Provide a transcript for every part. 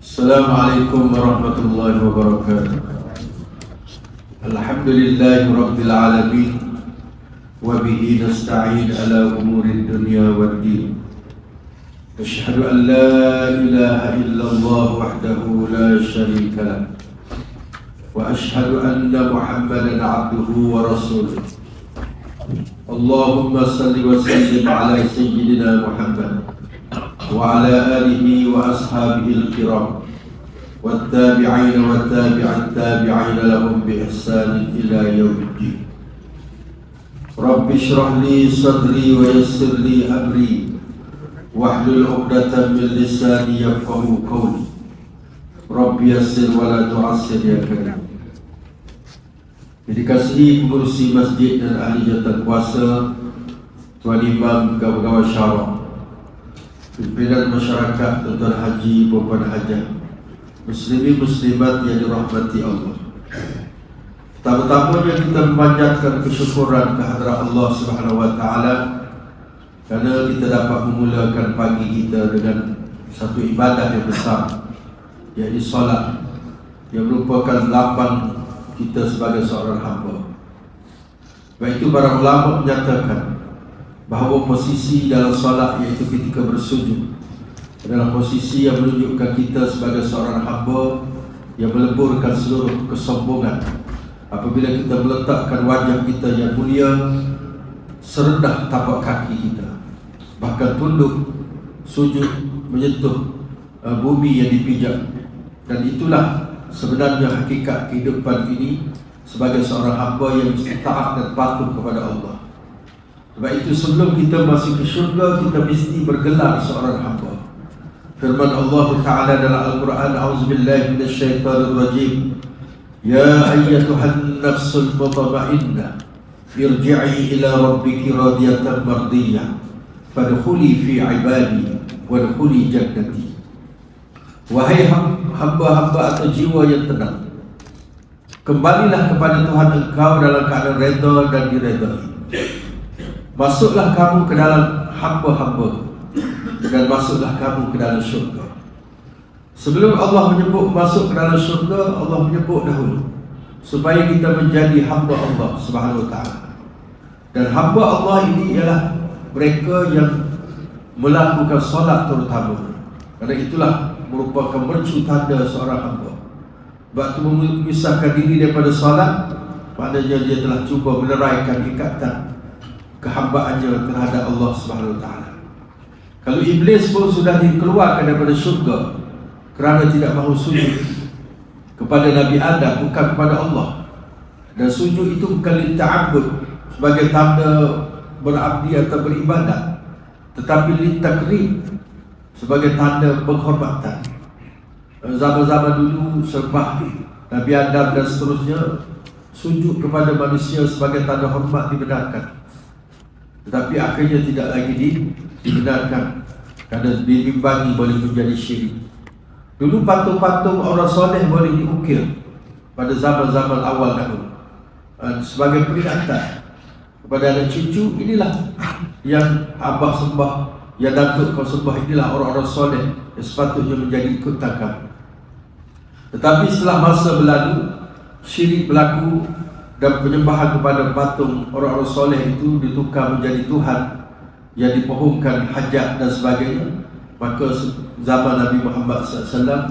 Assalamualaikum warahmatullahi wabarakatuh. Alhamdulillahi rabbil alamin. Wa bihi nasta'in ala umuri dunya waddin. Asyhadu an la ilaha illallah wahdahu la syarika lah. Wa asyhadu anna Muhammadan abduhu wa rasuluh. Allahumma salli wa sallim ala sayyidina Muhammad wa ala alihi wa ashabihi al-kiram والتابعين والتابع التابعين لهم بإحسان إلى يوم الدين. رب اشرح لي صدري ويسر لي أمري واحلل عقدة من لساني يفقهوا قولي. رب يسر ولا تعسر يا كريم. Dikasihi pengurusi masjid dan ahli jawatan kuasa, Tuan Imam, kawan-kawan syarah, pimpinan masyarakat, tuan haji, puan hajah, muslimin muslimat yang dirahmati Allah. Pertama-tamanya kita memanjatkan kesyukuran kehadrat Allah Subhanahu wa taala kerana kita dapat memulakan pagi kita dengan satu ibadah yang besar, iaitu solat, yang merupakan lambang kita sebagai seorang hamba. Sebab itu para ulama menyatakan bahawa posisi dalam solat, iaitu ketika bersujud, adalah posisi yang menunjukkan kita sebagai seorang hamba yang meleburkan seluruh kesombongan apabila kita meletakkan wajah kita yang mulia serendah tapak kaki kita, bahkan tunduk sujud menyentuh bumi yang dipijak. Dan itulah sebenarnya hakikat kehidupan ini sebagai seorang hamba yang mesti taat dan patuh kepada Allah. Sebab itu sebelum kita masuk ke syurga, kita mesti bergelar seorang hamba. Firman Allah Ta'ala dalam Al-Quran, A'udzubillahi minasyaitanir rajim, Ya ayyatuhan nafsul mutma'innah, irji'i ila rabbiki radiyatan mardiyah, fadkhuli fi ibadi wadkhuli jannati. Wahai hamba-hamba atau jiwa yang tenang, kembalilah kepada Tuhan engkau dalam keadaan reda dan diredai. Masuklah kamu ke dalam hamba-hamba dan masuklah kamu ke dalam syurga. Sebelum Allah menyebut masuk ke dalam syurga, Allah menyebut dahulu supaya kita menjadi hamba Allah Subhanahu wa taala. Dan hamba Allah ini ialah mereka yang melakukan solat terutama. Kerana itulah merupakan mercu tanda seorang hamba. Sebab itu memisahkan diri daripada solat, maknanya dia telah cuba meneraikan ikatan kehambaannya terhadap Allah Subhanahu wa taala. Kalau iblis pun sudah dikeluarkan daripada syurga kerana tidak mahu sujud kepada Nabi Adam, bukan kepada Allah. Dan sujud itu bukan lita'abud, sebagai tanda berabdi atau beribadat, tetapi litakrim, sebagai tanda penghormatan. Zaman-zaman dulu sembah Nabi Adam dan seterusnya, sujud kepada manusia sebagai tanda hormat dibenarkan. Tetapi akhirnya tidak lagi dibenarkan kerana dibimbangi boleh menjadi syirik. Dulu patung-patung orang soleh boleh diukir pada zaman-zaman awal dahulu sebagai peringatan kepada anak cucu, inilah yang abah sembah, yang datuk kau sembah, inilah orang-orang soleh yang sepatutnya menjadi ikutan kamu. Tetapi setelah masa berlalu, syirik berlaku dan penyembahan kepada patung orang-orang soleh itu ditukar menjadi Tuhan yang dipohongkan hajat dan sebagainya. Maka zaman Nabi Muhammad SAW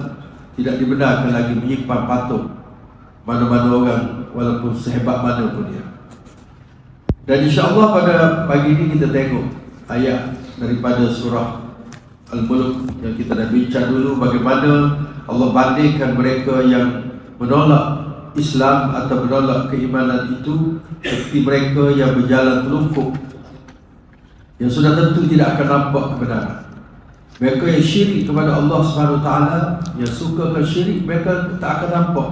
tidak dibenarkan lagi menyimpan patung mana-mana orang, walaupun sehebat mana pun dia. Dan insyaAllah pada pagi ini kita tengok ayat daripada surah Al-Mulk yang kita dah bincang dulu, bagaimana Allah bandingkan mereka yang menolak Islam atau menolak keimanan itu seperti mereka yang berjalan telungkup, yang sudah tentu tidak akan nampak kebenaran. Mereka yang syirik kepada Allah Subhanahu wa taala, yang sukakan syirik, mereka tak akan nampak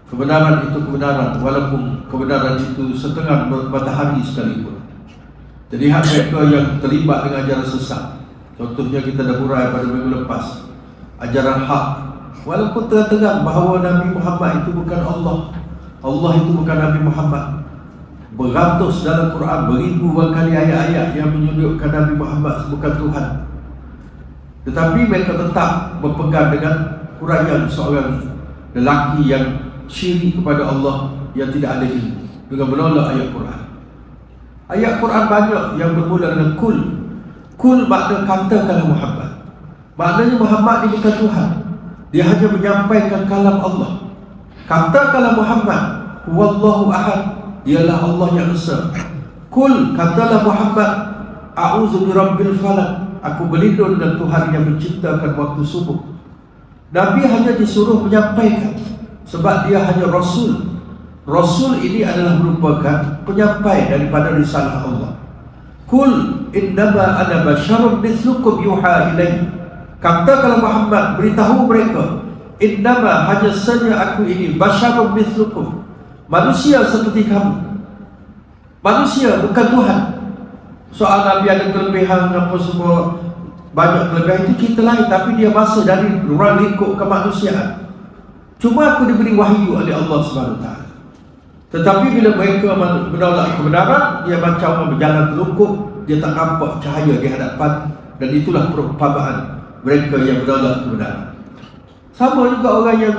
kebenaran itu kebenaran, walaupun kebenaran itu setengah matahari sekalipun. Terlihat mereka yang terlibat dengan ajaran sesat. Contohnya kita dah hurai pada minggu lepas, ajaran hak, walaupun terang-terang bahawa Nabi Muhammad itu bukan Allah, Allah itu bukan Nabi Muhammad. Beratus dalam Quran, beribuan kali ayat-ayat yang menunjukkan Nabi Muhammad bukan Tuhan. Tetapi mereka tetap berpegang dengan huraian seorang lelaki yang syirik kepada Allah, yang tidak ada ilmu, dengan menolak ayat Quran. Ayat Quran banyak yang bermula dengan kul. Kul makna katakanlah Muhammad. Maknanya Muhammad ini bukan Tuhan, dia hanya menyampaikan kalam Allah. Katakanlah Muhammad, huwallahu ahad, dialah Allah yang esa. Kul, katalah Muhammad, a'udzu birabbil falaq, aku berlindung dengan Tuhan yang menciptakan waktu subuh. Nabi hanya disuruh menyampaikan, sebab dia hanya Rasul. Rasul ini adalah merupakan penyampai daripada risalah Allah. Kul innama ana basyarun mithlukum yuha ilaihi, katakanlah Muhammad, beritahu mereka, innama, hanya saja aku ini basyarun mithlukum, manusia seperti kamu. Manusia, bukan Tuhan. Soal Nabi ada kelebihan apa semua, banyak kelebihan itu cerita lain, tapi dia masuk dari ruang lingkup kemanusiaan. Cuma aku diberi wahyu oleh Allah SWT. Tetapi bila mereka menolak kebenaran, dia macam orang berjalan telungkup, dia tak nampak cahaya di hadapan. Dan itulah perumpamaan mereka yang menolak kebenaran. Sama juga orang yang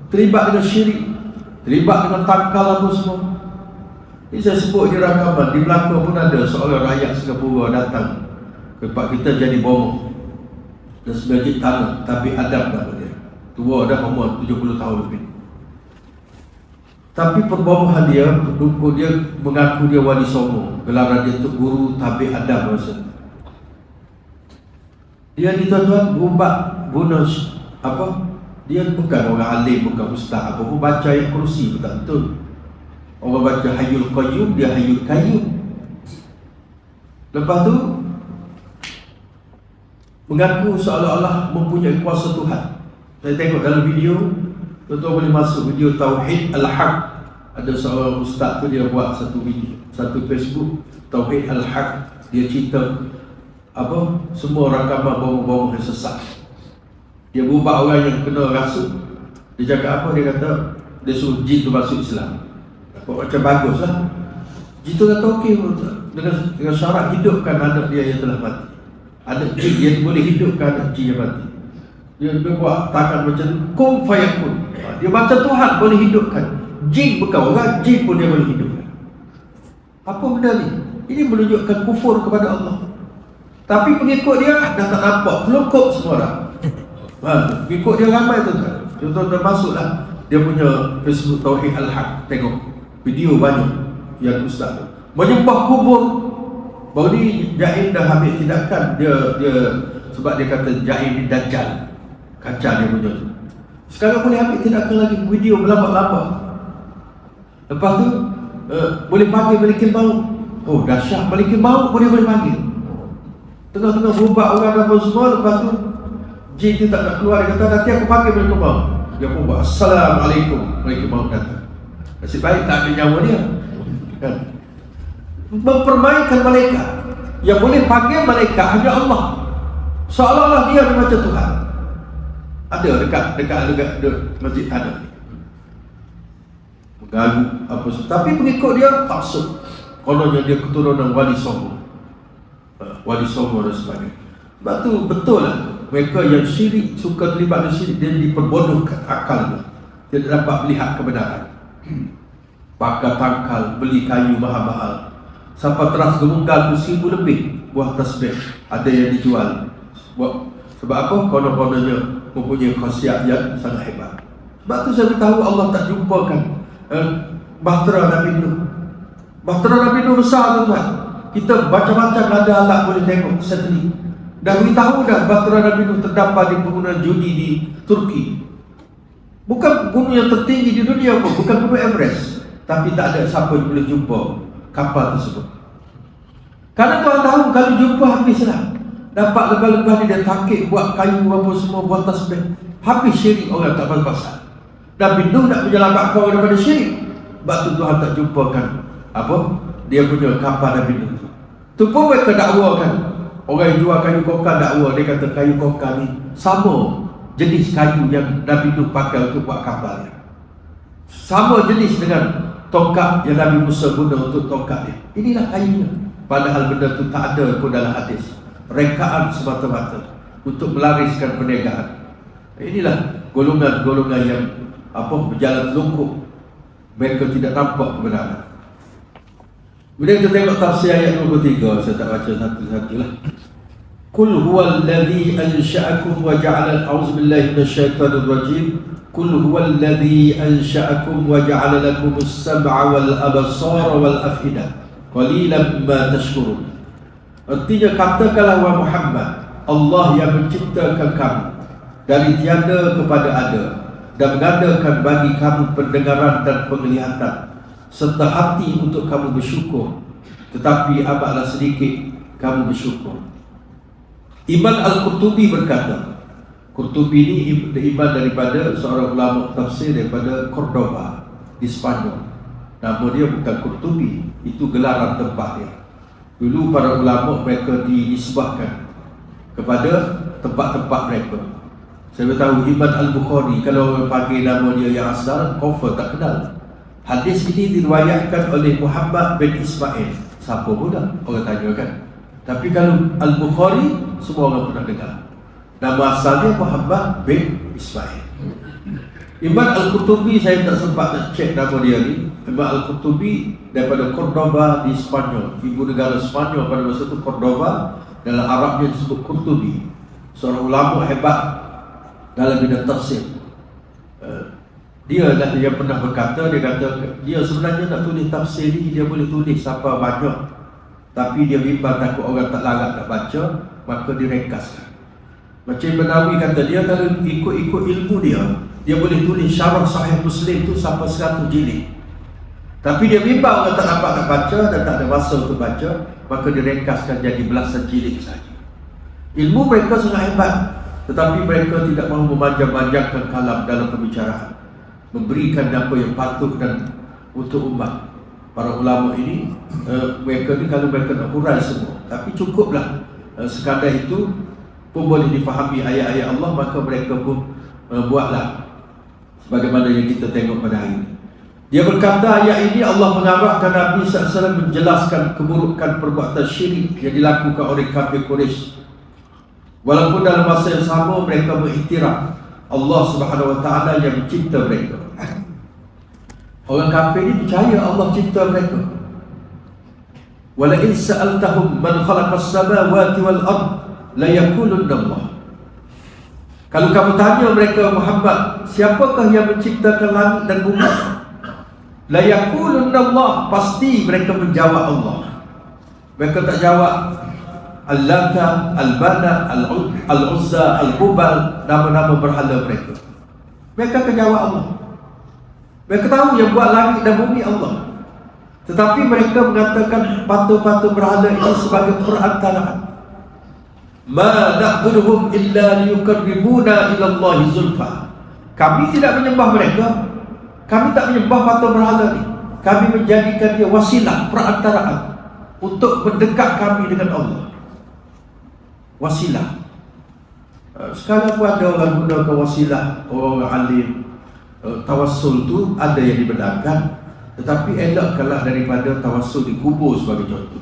terlibat dengan syirik, terlibat dengan tangkal apa semua. Ini saya sebut di rakaman, di Melaka pun ada seorang rakyat Singapura datang ke tempat kita jadi bomoh. Dan sebagai tanah, tapi Adam nama dia. Tua dah, umur 70 tahun lebih. Tapi perbomohan dia, pendukung dia mengaku dia Wali Songo. Gelaran dia Tok Guru Tabik Adam masa. Dia ni tuan-tuan berubah guna apa? Dia bukan orang alim, bukan ustaz apa pun, baca ayat kursi pun tak betul. Orang baca Hayyul Qayyum, dia Hayyul Qayyum. Lepas tu mengaku seolah-olah mempunyai kuasa Tuhan. Saya tengok dalam video, tuan-tuan boleh masuk video Tauhid Al-Haq. Ada seorang ustaz tu, dia buat satu video, satu Facebook, Tauhid Al-Haq. Dia cerita apa, semua rakaman bomoh-bomoh yang sesat. Dia berubah orang yang kena rasuk. Dia cakap apa? Dia kata dia suruh jin tu masuk Islam. Macam bagus lah. Jin tu kata okey, dengan syarat hidupkan anak dia yang telah mati. Anak jin dia boleh hidupkan anak jin yang mati. Dia buat tangan macam kum fayakun. Dia macam Tuhan boleh hidupkan. Jin bukan orang, jin pun dia boleh hidupkan. Apa benda ni? Ini menunjukkan kufur kepada Allah. Tapi pengikut dia dah tak nampak, kelongkop semua dah. Pengikut dia ramai tuan-tuan. Tuan-tuan masuklah dia punya Facebook Tauhid Al-Haq, tengok video banyak yang ustaz tu menyembah kubur. Baru ni Jain dah ambil tindakan, dia sebab dia kata Jain ni Dajjal, kacau dia punya tu. Sekarang boleh ambil tindakan lagi, video berlambat-lambat. Lepas tu boleh panggil Malikul Maut. Oh dahsyat, Malikul Maut boleh panggil. Tengah-tengah berubah orang apa semua. Lepas tu jin tu tak nak keluar, dia kata nanti aku panggil Malikul Maut. Dia pun buat Assalamualaikum, Malikul Maut datang. Nasib baik tak ada nyawa dia kan? Mempermainkan malaikat. Yang boleh panggil malaikat hanya Allah, seolah-olah dia macam Tuhan. Ada dekat masjid tanah ni mengganggu apa semua. Tapi pengikut dia taksub, kononnya dia keturunan Wali Songo, Wali Songo dan sebagainya. Sebab tu betul lah, mereka yang syirik, suka terlibat dengan syirik, dia diperbodohkan akalnya, dia tidak dapat melihat kebenaran. Pakai tangkal, beli kayu mahal-mahal, sampai teras gemunggal tu 1,000 lebih buah tasbih ada yang dijual. Sebab apa? Konon-kononnya mempunyai khasiat yang sangat hebat. Sebab tu saya beritahu Allah tak jumpakan bahtera Nabi Nuh. Bahtera Nabi Nuh besar tuan-tuan. Kita macam-macam ada alat boleh tengok satelit. Dah beritahu dah bahtera Nabi Nuh terdapat di penggunaan judi di Turki. Bukan gunung yang tertinggi di dunia pun, bukan gunung Everest, tapi tak ada siapa yang boleh jumpa kapal tersebut. Karena Tuhan tahu kalau jumpa habislah. Dapat lebah-lebah ni dia takik, buat kayu apa semua, buat tasbih. Habis syirik orang tak pasal. Nabi Nuh nak menyelamatkan orang daripada syirik. Sebab tu Tuhan tak jumpakan apa dia punya kapal Nabi Nuh tu. Tu pun mereka dakwakan. Orang yang jual kayu kokar dakwa, dia kata kayu kokar ni sama jenis kayu yang Nabi Nuh pakai untuk buat kapal dia. Sama jenis dengan tongkat yang Nabi Musa guna untuk tongkat dia. Inilah kayunya. Padahal benda tu tak ada pun dalam hadis. Rekaan semata-mata untuk melariskan perniagaan. Inilah golongan-golongan yang berjalan telungkup. Mereka tidak nampak kebenaran. Kemudian kita tengok tafsir ayat 23. Saya tak baca satu-satu lah. Qul huwallazi ansha'akum wa ja'ala a'udzubillahi minasyaitonir rajim. Qul huwallazi ansha'akum wa ja'ala lakumus sam'a wal absara wal af'idah. Qalilan ma tashkurun. Artinya, katakanlah wahai Muhammad, Allah yang menciptakan kamu dari tiada kepada ada dan mengadakan bagi kamu pendengaran dan penglihatan serta hati untuk kamu bersyukur, tetapi amatlah sedikit kamu bersyukur. Imam Al-Qurtubi berkata, Qurtubi ini imam daripada seorang ulama tafsir daripada Cordoba di Spanyol. Nama dia bukan Qurtubi, itu gelaran tempat dia. Dulu para ulama mereka dinisbahkan kepada tempat-tempat mereka. Saya tahu Imam Al-Bukhari, kalau orang panggil nama dia yang asal, cover tak kenal. Hadis ini diriwayatkan oleh Muhammad bin Ismail. Siapa pula? Orang tanya kan. Tapi kalau Al-Bukhari, semua orang pernah dengar. Nama asalnya Muhammad bin Ismail. Imam Al-Qurtubi, saya tak sempat nak cek nama dia ni. Imam Al-Qurtubi daripada Cordoba di Spanyol. Ibu negara Spanyol pada masa itu Cordoba, dalam Arabnya disebut Qurtubi. Seorang ulama hebat dalam bidang tafsir. Dia lah yang pernah berkata, dia kata dia sebenarnya nak tulis tafsir ni, dia boleh tulis siapa banyak, tapi dia bimbang takut orang tak larat nak baca, maka direngkaskan. Macam Ibn Nawawi kata, dia kalau ikut-ikut ilmu dia boleh tulis syarah Sahih Muslim tu sampai 100 jilid. Tapi dia bimbang orang tak dapat nak baca dan tak ada masa untuk baca, maka direngkaskan jadi belasan jilid saja. Ilmu mereka sangat hebat, tetapi mereka tidak mahu memanjang-manjangkan kalam dalam pembicaraan, memberikan apa yang patut dan untuk umat. Para ulama ini, mereka ni kalau mereka nak hurai semua, tapi cukuplah sekadar itu pun boleh difahami ayat-ayat Allah, maka mereka pun buatlah sebagaimana yang kita tengok pada hari ini. Dia berkata, ayat ini Allah mengarahkan Nabi SAW menjelaskan keburukan perbuatan syirik yang dilakukan oleh kafir Quraisy. Walaupun dalam masa yang sama mereka mengiktiraf Allah Subhanahu Wa Taala yang mencipta mereka. Orang kafir ini percaya Allah cipta mereka. Wala in sa'altahum man khalaqas samawati wal ard la yaqulunna Allah. Kalau kamu tanya mereka, Muhammad, siapakah yang menciptakan langit dan bumi? La yaqulunna Allah, pasti mereka menjawab Allah. Mereka tak jawab Al-Lata, Al-Bana, Al-Uzza, Al-Hubal, nama-nama berhala mereka. Mereka akan jawab Allah. Mereka tahu yang buat langit dan bumi Allah. Tetapi mereka mengatakan patung-patung berhala itu sebagai perantaraan. Ma na'buduhum illa liyuqarribuna ila Allahi zulfa. Kami tidak menyembah mereka. Kami tak menyembah patung berhala ni. Kami menjadikan dia wasilah, perantaraan untuk mendekat kami dengan Allah. Wasilah. Sekarang pun ada orang gunakan wasilah, orang alim. Tawassul tu ada yang dibenarkan, tetapi elakkanlah daripada tawassul di kubur sebagai contoh.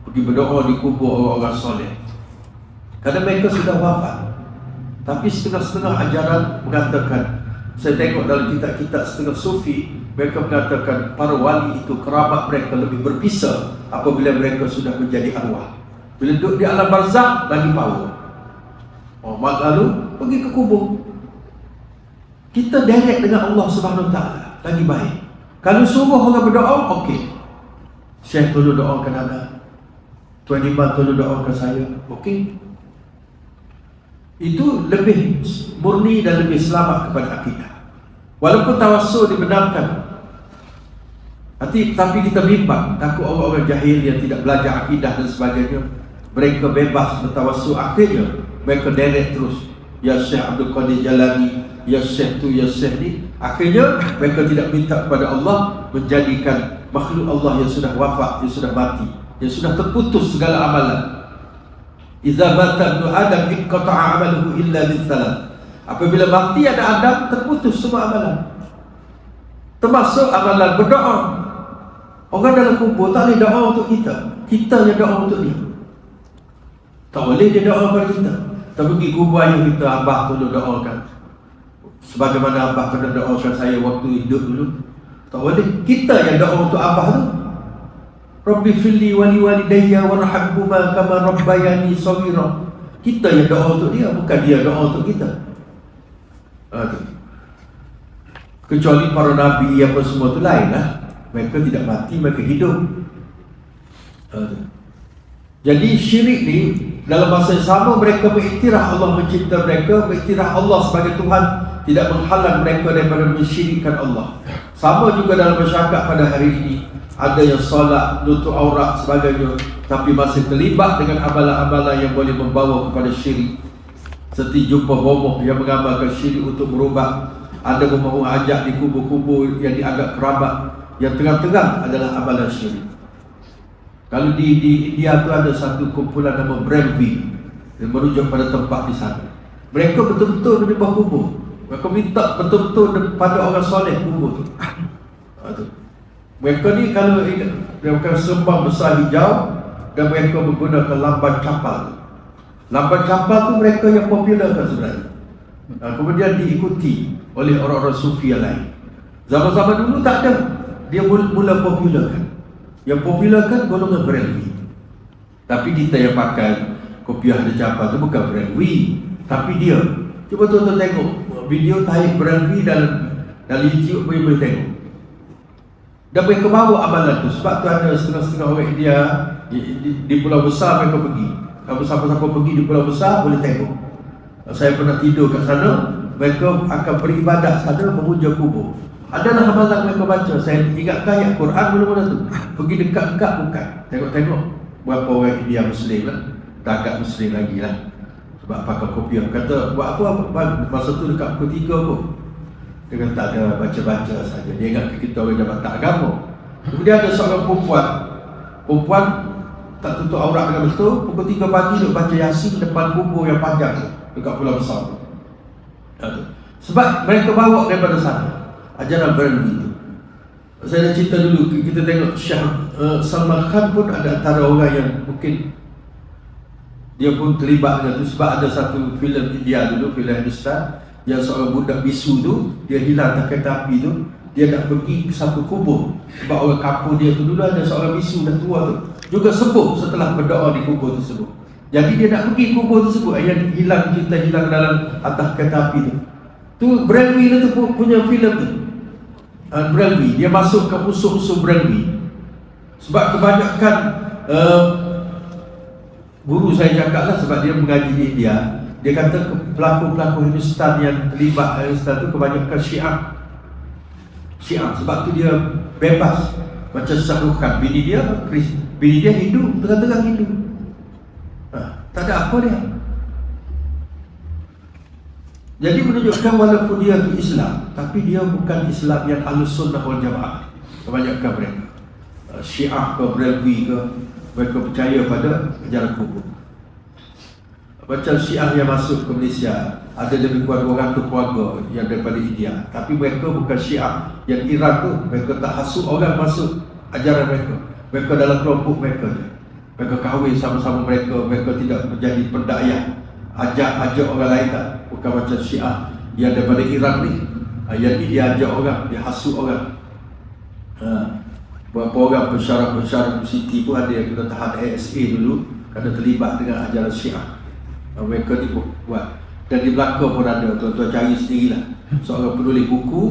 Pergi berdoa di kubur orang-orang soleh, kerana mereka sudah wafat. Tapi setengah-setengah ajaran mengatakan, saya tengok dalam kitab-kitab setengah sufi, mereka mengatakan para wali itu kerabat mereka lebih berpisah apabila mereka sudah menjadi arwah. Bila duduk di alam barzakh lagi power. Lalu pergi ke kubur. Kita direct dengan Allah Subhanahu Wa Taala lagi baik. Kalau suruh orang berdoa, okey. Syekh tolong doakan anda, Tuan Imam tolong doakan saya, okey. Itu lebih murni dan lebih selamat kepada akidah. Walaupun tawassul dibenarkan, tapi kita bimbang, takut orang-orang jahil yang tidak belajar akidah dan sebagainya, mereka bebas bertawassul, akhirnya mereka direct terus. Ya Syekh Abdul Qadir Jalani, ya Syekh tu, ya Syekh ni. Akhirnya mereka tidak minta kepada Allah menjadikan makhluk Allah yang sudah wafat, yang sudah mati, yang sudah terputus segala amalan. Idza mata ibnu Adam inqata'a 'amaluhu illa min thalath. Apabila mati ada Adam, terputus semua amalan, termasuk amalan berdoa. Orang dalam kubur tak boleh doa untuk kita, kita yang doa untuk dia. Tak boleh dia doa kepada kita. Kita pergi kubur ayah kita, abah tolong doakan. sebagaimana Abah pernah doakan saya waktu hidup dulu. Tak boleh. Kita yang doa untuk Abah tu, Rabbi firli wali walidayya warhamhuma kama rabbayani shaghira. Kita yang doa untuk dia, bukan dia doa untuk kita. Tu. Kecuali para nabi apa semua tu lain lah. Mereka tidak mati, mereka hidup. Tu. Jadi syirik ni dalam masa yang sama mereka mengiktiraf Allah mencipta mereka, mengiktiraf Allah sebagai Tuhan, tidak menghalang mereka daripada mensyirikkan Allah. Sama juga dalam masyarakat pada hari ini, ada yang solat, nutup aurat sebagainya, tapi masih terlibat dengan amalan-amalan yang boleh membawa kepada syirik. Seperti jumpa bomoh yang mengamalkan syirik untuk berubat, ada bomoh ajak di kubur-kubur yang dianggap kerabat, yang terang-terang adalah amalan syirik. Kalau di India tu ada satu kumpulan nama Brahmi yang merujuk pada tempat di sana. Mereka betul-betul menyembah kubur. Mereka minta betul-betul pada orang soleh kubur tu. Mereka ni kalau mereka sembah besar hijau dan mereka menggunakan lamban kapal. Lamban kapal tu mereka yang popular kan sebenarnya. Kemudian diikuti oleh orang-orang sufi yang lain. Zaman-zaman dulu tak ada. Dia mula popular kan. Yang popular kan golongan Brahmi. Tapi kita yang pakai kopiah ada kapal tu bukan Brahmi, tapi dia. Cuba tuan-tuan tengok video tarik Brahmi dalam YouTube, boleh tengok. Dan mereka bawa amalan tu. Sebab tu ada setengah-setengah orang India di pulau besar mereka pergi. Kalau siapa-siapa pergi di pulau besar boleh tengok. Saya pernah tidur kat sana. Mereka akan beribadat sana, memuja kubur. Adalah amalan mereka baca. Saya ingatkan ayat Quran mula-mula tu. Pergi dekat-dekat bukan. Tengok-tengok berapa orang India Muslim lah. Tak agak Muslim lagi lah. Sebab pakai kopiah. Kata buat apa? Masa tu dekat pukul 3 pun. Dia kata tak ada, baca-baca saja. Dia ingat kita orang jabatan agama. Kemudian ada seorang perempuan tak tutup aurat dengan betul. Pukul 3 pagi duk baca Yasin depan kubur yang panjang tu, dekat pulau besar tu. Sebab mereka bawa daripada sana ajaran Brahmi tu. Saya dah cerita dulu, kita tengok Salman Khan pun ada antara orang yang mungkin dia pun terlibat dengan tu. Sebab ada satu filem India dulu, filem Hindustan, yang seorang budak bisu tu, dia hilang tak kereta api tu, dia nak pergi ke satu kubur. Sebab orang kampung dia tu dulu ada seorang bisu dah tua tu, juga sembuh setelah berdoa di kubur tersebut. Jadi dia nak pergi kubur tersebut, yang hilang, kita hilang dalam atas kereta api tu. Tu Brahmi tu punya filem tu. Brahmi, dia masuk ke musuh-musuh Brahmi. Sebab kebanyakan guru saya cakap lah, sebab dia mengaji di India, dia kata pelakon-pelakon Hindustan yang terlibat Hindustan tu kebanyakan Syiah. Sebab tu dia bebas. Macam Shah Rukh Khan, bini dia Hindu, tengah-tengah Hindu. Tak ada apa dia. Jadi menunjukkan walaupun dia tu Islam, tapi dia bukan Islam yang Ahlus Sunnah wal Jamaah. Kebanyakan mereka Syiah ke Brahmi ke, mereka percaya pada ajaran kubur. Macam Syiah yang masuk ke Malaysia, ada lebih kurang 200 keluarga yang daripada India. Tapi mereka bukan Syiah. Yang Iran tu, mereka tak hasut orang masuk ajaran mereka. Mereka dalam kelompok mereka je. Mereka kahwin sama-sama mereka. Mereka tidak menjadi pendakwah, ajak orang lain tak. Bukan macam Syiah yang daripada Iran ni, yang ni dia ajak orang, dia hasut orang. Beberapa orang pensyarah universiti pun ada yang kena tahan ASA dulu kerana terlibat dengan ajaran Syiah. Mereka ni buat. Dan di belakang pun ada, tuan-tuan cari sendirilah, seorang penulis buku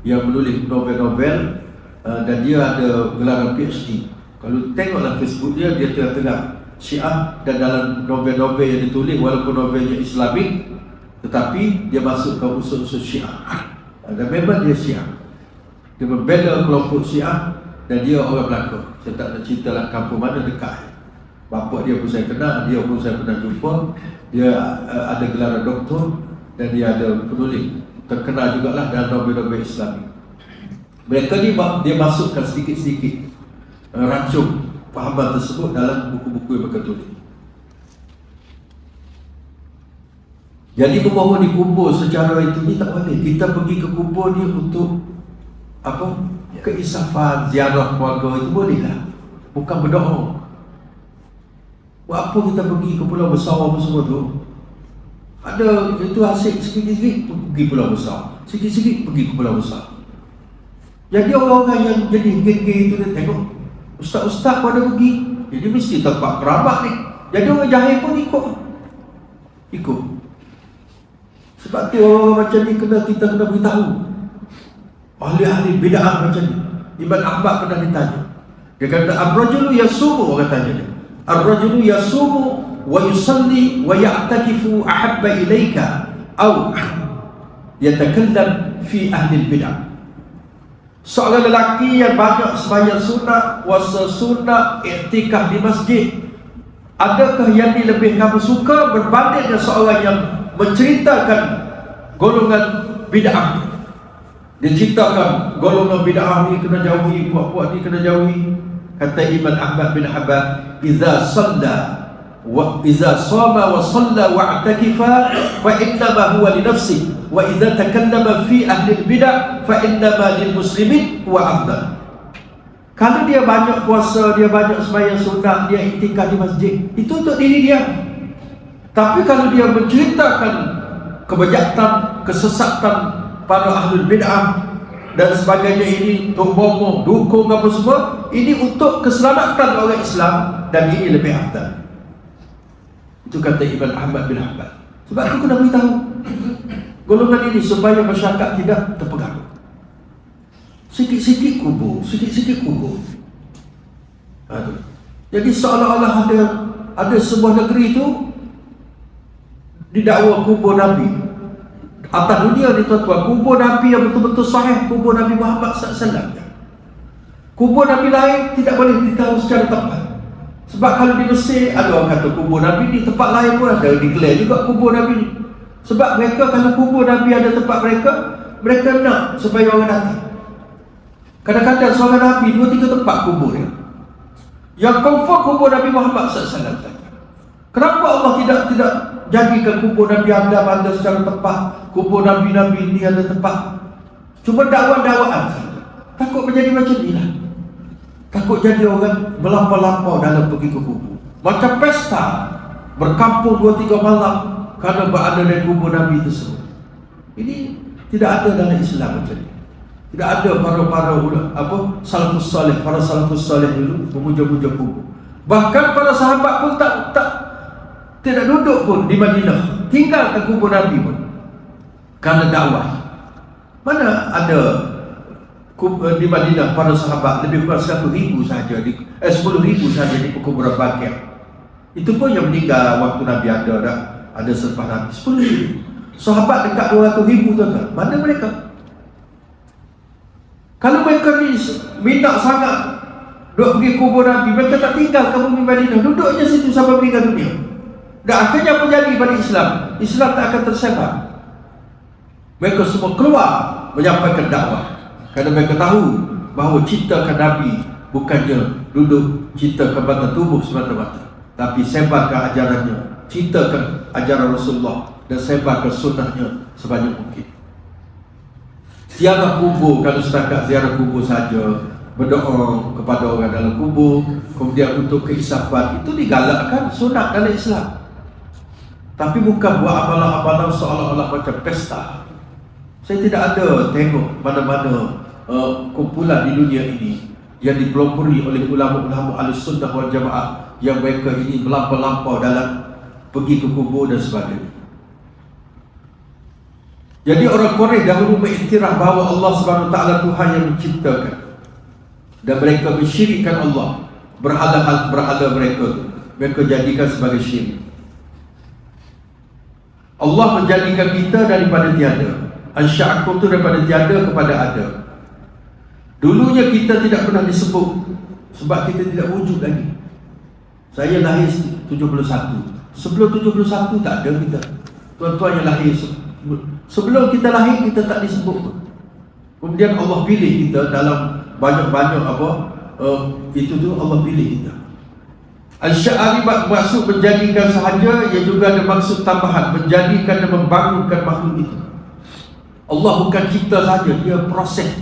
yang menulis novel-novel, dan dia ada gelaran PhD. Kalau tengoklah Facebook dia tengah-tengah Syiah, dan dalam novel-novel yang ditulis, walaupun novelnya Islamik, tetapi dia masuk ke unsur-unsur Syiah. Dan memang dia Syiah. Dia membela kelompok Syiah, dan dia orang belakang. Saya tak nak cerita lah kampung mana dekat. Bapa dia pun saya kenal, dia pun saya pernah jumpa. Dia ada gelaran doktor dan dia ada penulis terkenal jugalah dalam novel-novel Islam. Mereka ni dia masukkan sedikit-sedikit racun fahaman tersebut dalam buku-buku yang mereka tulis. Jadi memohon di kubur secara itu ni tak boleh. Kita pergi ke kubur ni untuk apa? Keisafan, ziarah keluarga itu bolehlah. Bukan berdoa. Buat apa kita pergi ke pulau besar apa semua tu? Ada itu asyik sikit-sikit pergi pulau besar, sikit-sikit pergi ke pulau besar. Jadi orang-orang yang jadi geng-geng itu dia tengok ustaz-ustaz pada pergi, ini mesti tempat kerabat ni. Jadi orang jahil pun ikut. Sebab tu orang macam ni kita kena beritahu. Ahli-ahli bid'ah macam ni. Ibn Ahmad pernah ditanya. Dia kata ar-rajulu yasumu, orang tanya dia. Ar-rajulu yasumu wa yusalli wa ya'takifu ahabba ilaika aw yatakallam fi ahli bid'ah. Seorang lelaki yang banyak sembahyang sunat, puasa sunat, iktikaf di masjid, adakah yang lebih kamu suka berbanding dengan seorang yang menceritakan golongan bid'ah? Dia ceritakan golongan bid'ah ni kena jauhi, puak-puak ni kena jauhi. Kata Imam Ahmad bin Hanbal, "Idza sama wa salla wa i'takifa fa innama huwa li nafsi wa idza takallama fi ahli bid'ah fa innama lil muslimin huwa afdal." Kalau dia banyak puasa, dia banyak sembahyang sunat, dia iktikaf di masjid, itu untuk diri dia. Tapi kalau dia menceritakan kebejatan, kesesatan para ahli bid'ah dan sebagainya, ini untuk bomoh, dukung apa semua, ini untuk keselamatan orang Islam dan ini lebih afdal. Itu kata Ibn Ahmad bin Hanbal. Sebab itu kena beritahu golongan ini supaya masyarakat tidak terpengaruh. Sikit-sikit kubur. Jadi seolah-olah ada sebuah negeri itu didakwa kubur Nabi. Atas dunia ni tuan-tuan, kubur Nabi yang betul-betul sahih, kubur Nabi Muhammad SAW. Kubur Nabi lain tidak boleh ditahu secara tepat. Sebab kalau di Mesir ada orang kata kubur Nabi ni, tempat lain pun ada declare juga kubur Nabi ni. Sebab mereka kalau kubur Nabi ada tempat mereka nak supaya orang datang. Kadang-kadang seorang Nabi 2-3 tempat kubur dia. Yang confirm kubur Nabi Muhammad SAW. Kenapa Allah tidak jadikan kubur Nabi Adam ada secara tempat, kubur Nabi-Nabi ini ada tempat? Cuma dakwaan saja. Takut menjadi macam ni lah. Takut jadi orang melampau-lampau dalam pergi ke kubur. Macam pesta, berkampung 2-3 malam kerana berada di kubur Nabi tersebut. Ini tidak ada dalam Islam macam ni. Tidak ada para salafus salih, para salafus salih dulu memuja-muja kubur. Bahkan para sahabat pun tidak duduk pun di Madinah, tinggal ke kubur Nabi pun kerana dakwah. Mana ada di Madinah para sahabat lebih kurang 1,000 saja, 10,000 saja di kuburan Baqi'. Itu pun yang meninggal waktu Nabi ada selepas Nabi 10,000. Sahabat dekat 200,000 tuan-tuan. Mana mereka? Kalau mereka ni minat sangat duk pergi kubur Nabi, mereka tak tinggal ke bumi Madinah, duduknya situ sampai meninggal dunia. Dan akhirnya apa jadi pada Islam? Islam tak akan tersebar. Mereka semua keluar menyampaikan dakwah kerana mereka tahu bahawa ciptakan Nabi bukannya duduk ciptakan batang tubuh semata-mata, tapi sebarkan ajarannya, ciptakan ajaran Rasulullah dan sebarkan sunnahnya sebanyak mungkin. Ziarah kubur, kalau setakat ziarah kubur saja, berdoa kepada orang dalam kubur, kemudian untuk keisafan, itu digalakkan sunat dalam Islam. Tapi bukan buat amalan-amalan seolah-olah macam pesta. Saya tidak ada tengok mana-mana kumpulan di dunia ini yang dipelopori oleh ulama-ulama Ahlussunnah wal Jamaah yang mereka ini melampau-lampau dalam pergi ke kubur dan sebagainya. Jadi orang Quraisy dahulu mengiktiraf bahawa Allah Subhanahu Wa Taala Tuhan yang menciptakan, dan mereka mensyirikkan Allah. Berhala mereka jadikan sebagai syirik. Allah menjadikan kita daripada tiada. Ansya'akum itu daripada tiada kepada ada. Dulunya kita tidak pernah disebut sebab kita tidak wujud lagi. Saya lahir 71. Sebelum 71 tak ada kita. Tuan-tuan yang lahir sebelum kita lahir kita tak disebut. Kemudian Allah pilih kita dalam banyak-banyak itu tu Allah pilih kita. Al-Sya'ari maksud menjadikan sahaja, ia juga ada maksud tambahan, menjadikan dan membangunkan makhluk itu. Allah bukan cipta saja, dia proses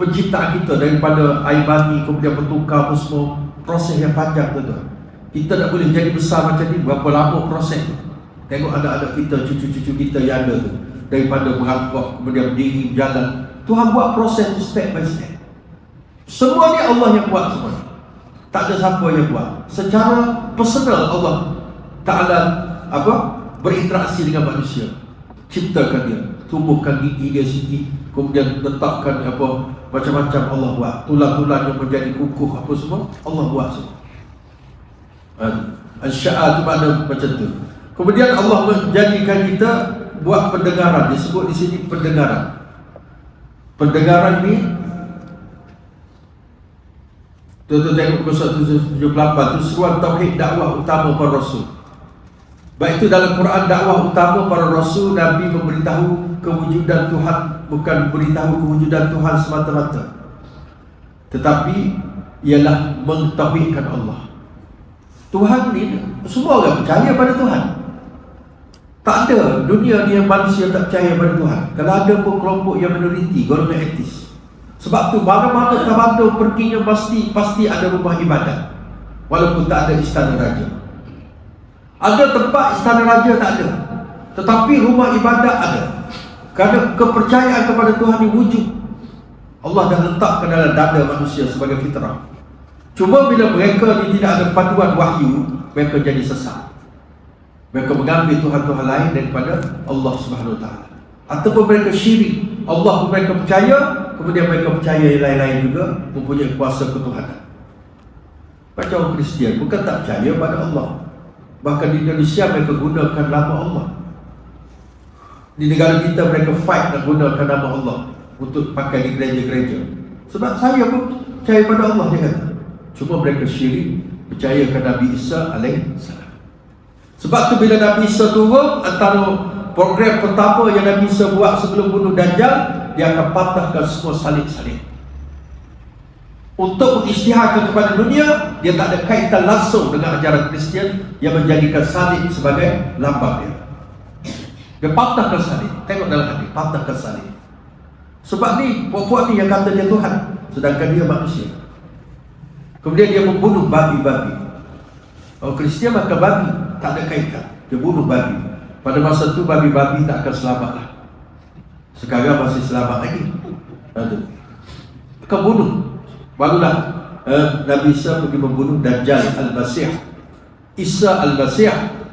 penciptaan kita daripada air bani, kemudian bertukar apa semua, proses yang panjang tu. Kita tak boleh jadi besar macam ni, berapa lama proses tu. Tengok anak-anak kita, cucu-cucu kita yang ada tu, daripada merangkak kemudian berdiri berjalan, Tuhan buat proses tu step by step. Semua ni Allah yang buat semua. Tak ada siapa yang buat. Secara personal Allah Ta'ala berinteraksi dengan manusia, ciptakan dia, tumbuhkan gigi dia sikit, kemudian letakkan macam-macam Allah buat. Tulang-tulang yang menjadi kukuh apa semua Allah buat semua. Al-Sya'a tu makna macam tu. Kemudian Allah menjadikan kita buat pendengaran. Disebut di sini pendengaran. Pendengaran ni tuan-tuan tengok buku 178 tu, seruan tauhid dakwah utama para rasul. Baik itu dalam Quran, dakwah utama para rasul, Nabi memberitahu kewujudan Tuhan, bukan beritahu kewujudan Tuhan semata-mata, tetapi ialah mentauhidkan Allah. Tuhan ni semua orang percaya pada Tuhan. Tak ada dunia ni yang manusia tak percaya pada Tuhan. Kalau ada pun kelompok yang minoriti, golongan etis. Sebab tu mana-mana tamadun perginya pasti ada rumah ibadat, walaupun tak ada istana raja. Ada tempat istana raja tak ada, tetapi rumah ibadat ada. Kerana kepercayaan kepada Tuhan ni wujud. Allah dah letakkan dalam dada manusia sebagai fitrah. Cuma bila mereka ni tidak ada panduan wahyu, mereka jadi sesat. Mereka mengambil Tuhan-Tuhan lain daripada Allah Subhanahu Wa Taala. Ataupun mereka syirik. Allah pun mereka percaya, kemudian mereka percaya yang lain-lain juga mempunyai kuasa ketuhanan. Macam orang Kristian bukan tak percaya pada Allah. Bahkan di Indonesia mereka gunakan nama Allah. Di negara kita mereka fight nak gunakan nama Allah untuk pakai di gereja-gereja. Sebab saya pun percaya pada Allah, dia kata. Cuma mereka syirik, percayakan Nabi Isa alaihissalam. Sebab tu bila Nabi Isa turun, antara program pertama yang Nabi Isa buat sebelum bunuh Dajjal, dia akan patahkan semua salib-salib. Untuk mengisytiharkan kepada dunia, dia tak ada kaitan langsung dengan ajaran Kristian yang menjadikan salib sebagai lambang dia. Dia patahkan salib. Tengok dalam hadis, patahkan salib. Sebab ni, puak-puak ni yang kata dia Tuhan, sedangkan dia manusia. Kemudian dia membunuh babi-babi. Orang Kristian makan babi, tak ada kaitan. Dia bunuh babi. Pada masa tu babi-babi tak akan selamat lah. Sekarang masih selamat lagi. Akan bunuh. Barulah Nabi Isa pergi membunuh Dajjal Al-Masih. Isa Al-Masih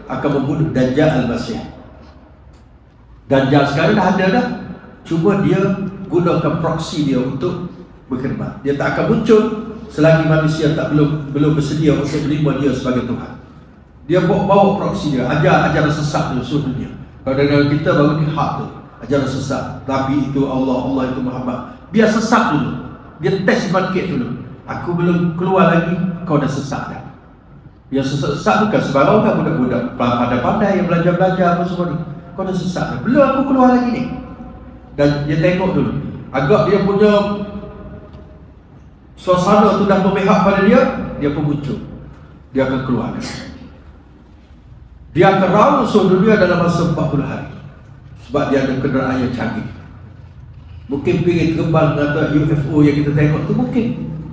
akan membunuh Dajjal Al-Masih. Dajjal sekarang dah ada dah. Cuma dia gunakan proksi dia untuk berkhidmat. Dia tak akan muncul selagi manusia belum bersedia untuk menerima dia sebagai Tuhan. Dia bawa proksi dia, ajaran sesat dia seluruh dunia. Kalau dengan kita baru ni hak tu, ajaran sesat. Nabi itu Allah, Allah itu Muhammad. Biar sesat dulu. Dia test market dulu. Aku belum keluar lagi, kau dah sesat dah. Yang sesat bukan sebarang orang, budak-budak pandai-pandai yang belajar-belajar apa semua ni. Kau dah sesat dah. Belum aku keluar lagi ni. Dan dia tengok dulu. Agak dia punya suasana tu dah memihak pada dia, dia pun muncul. Dia akan keluar. Dia akan raung seluruh dunia dalam masa 40 hari. Sebab dia ada kenderaan yang canggih. Mungkin pergi terbang atau UFO yang kita tengok tu mungkin.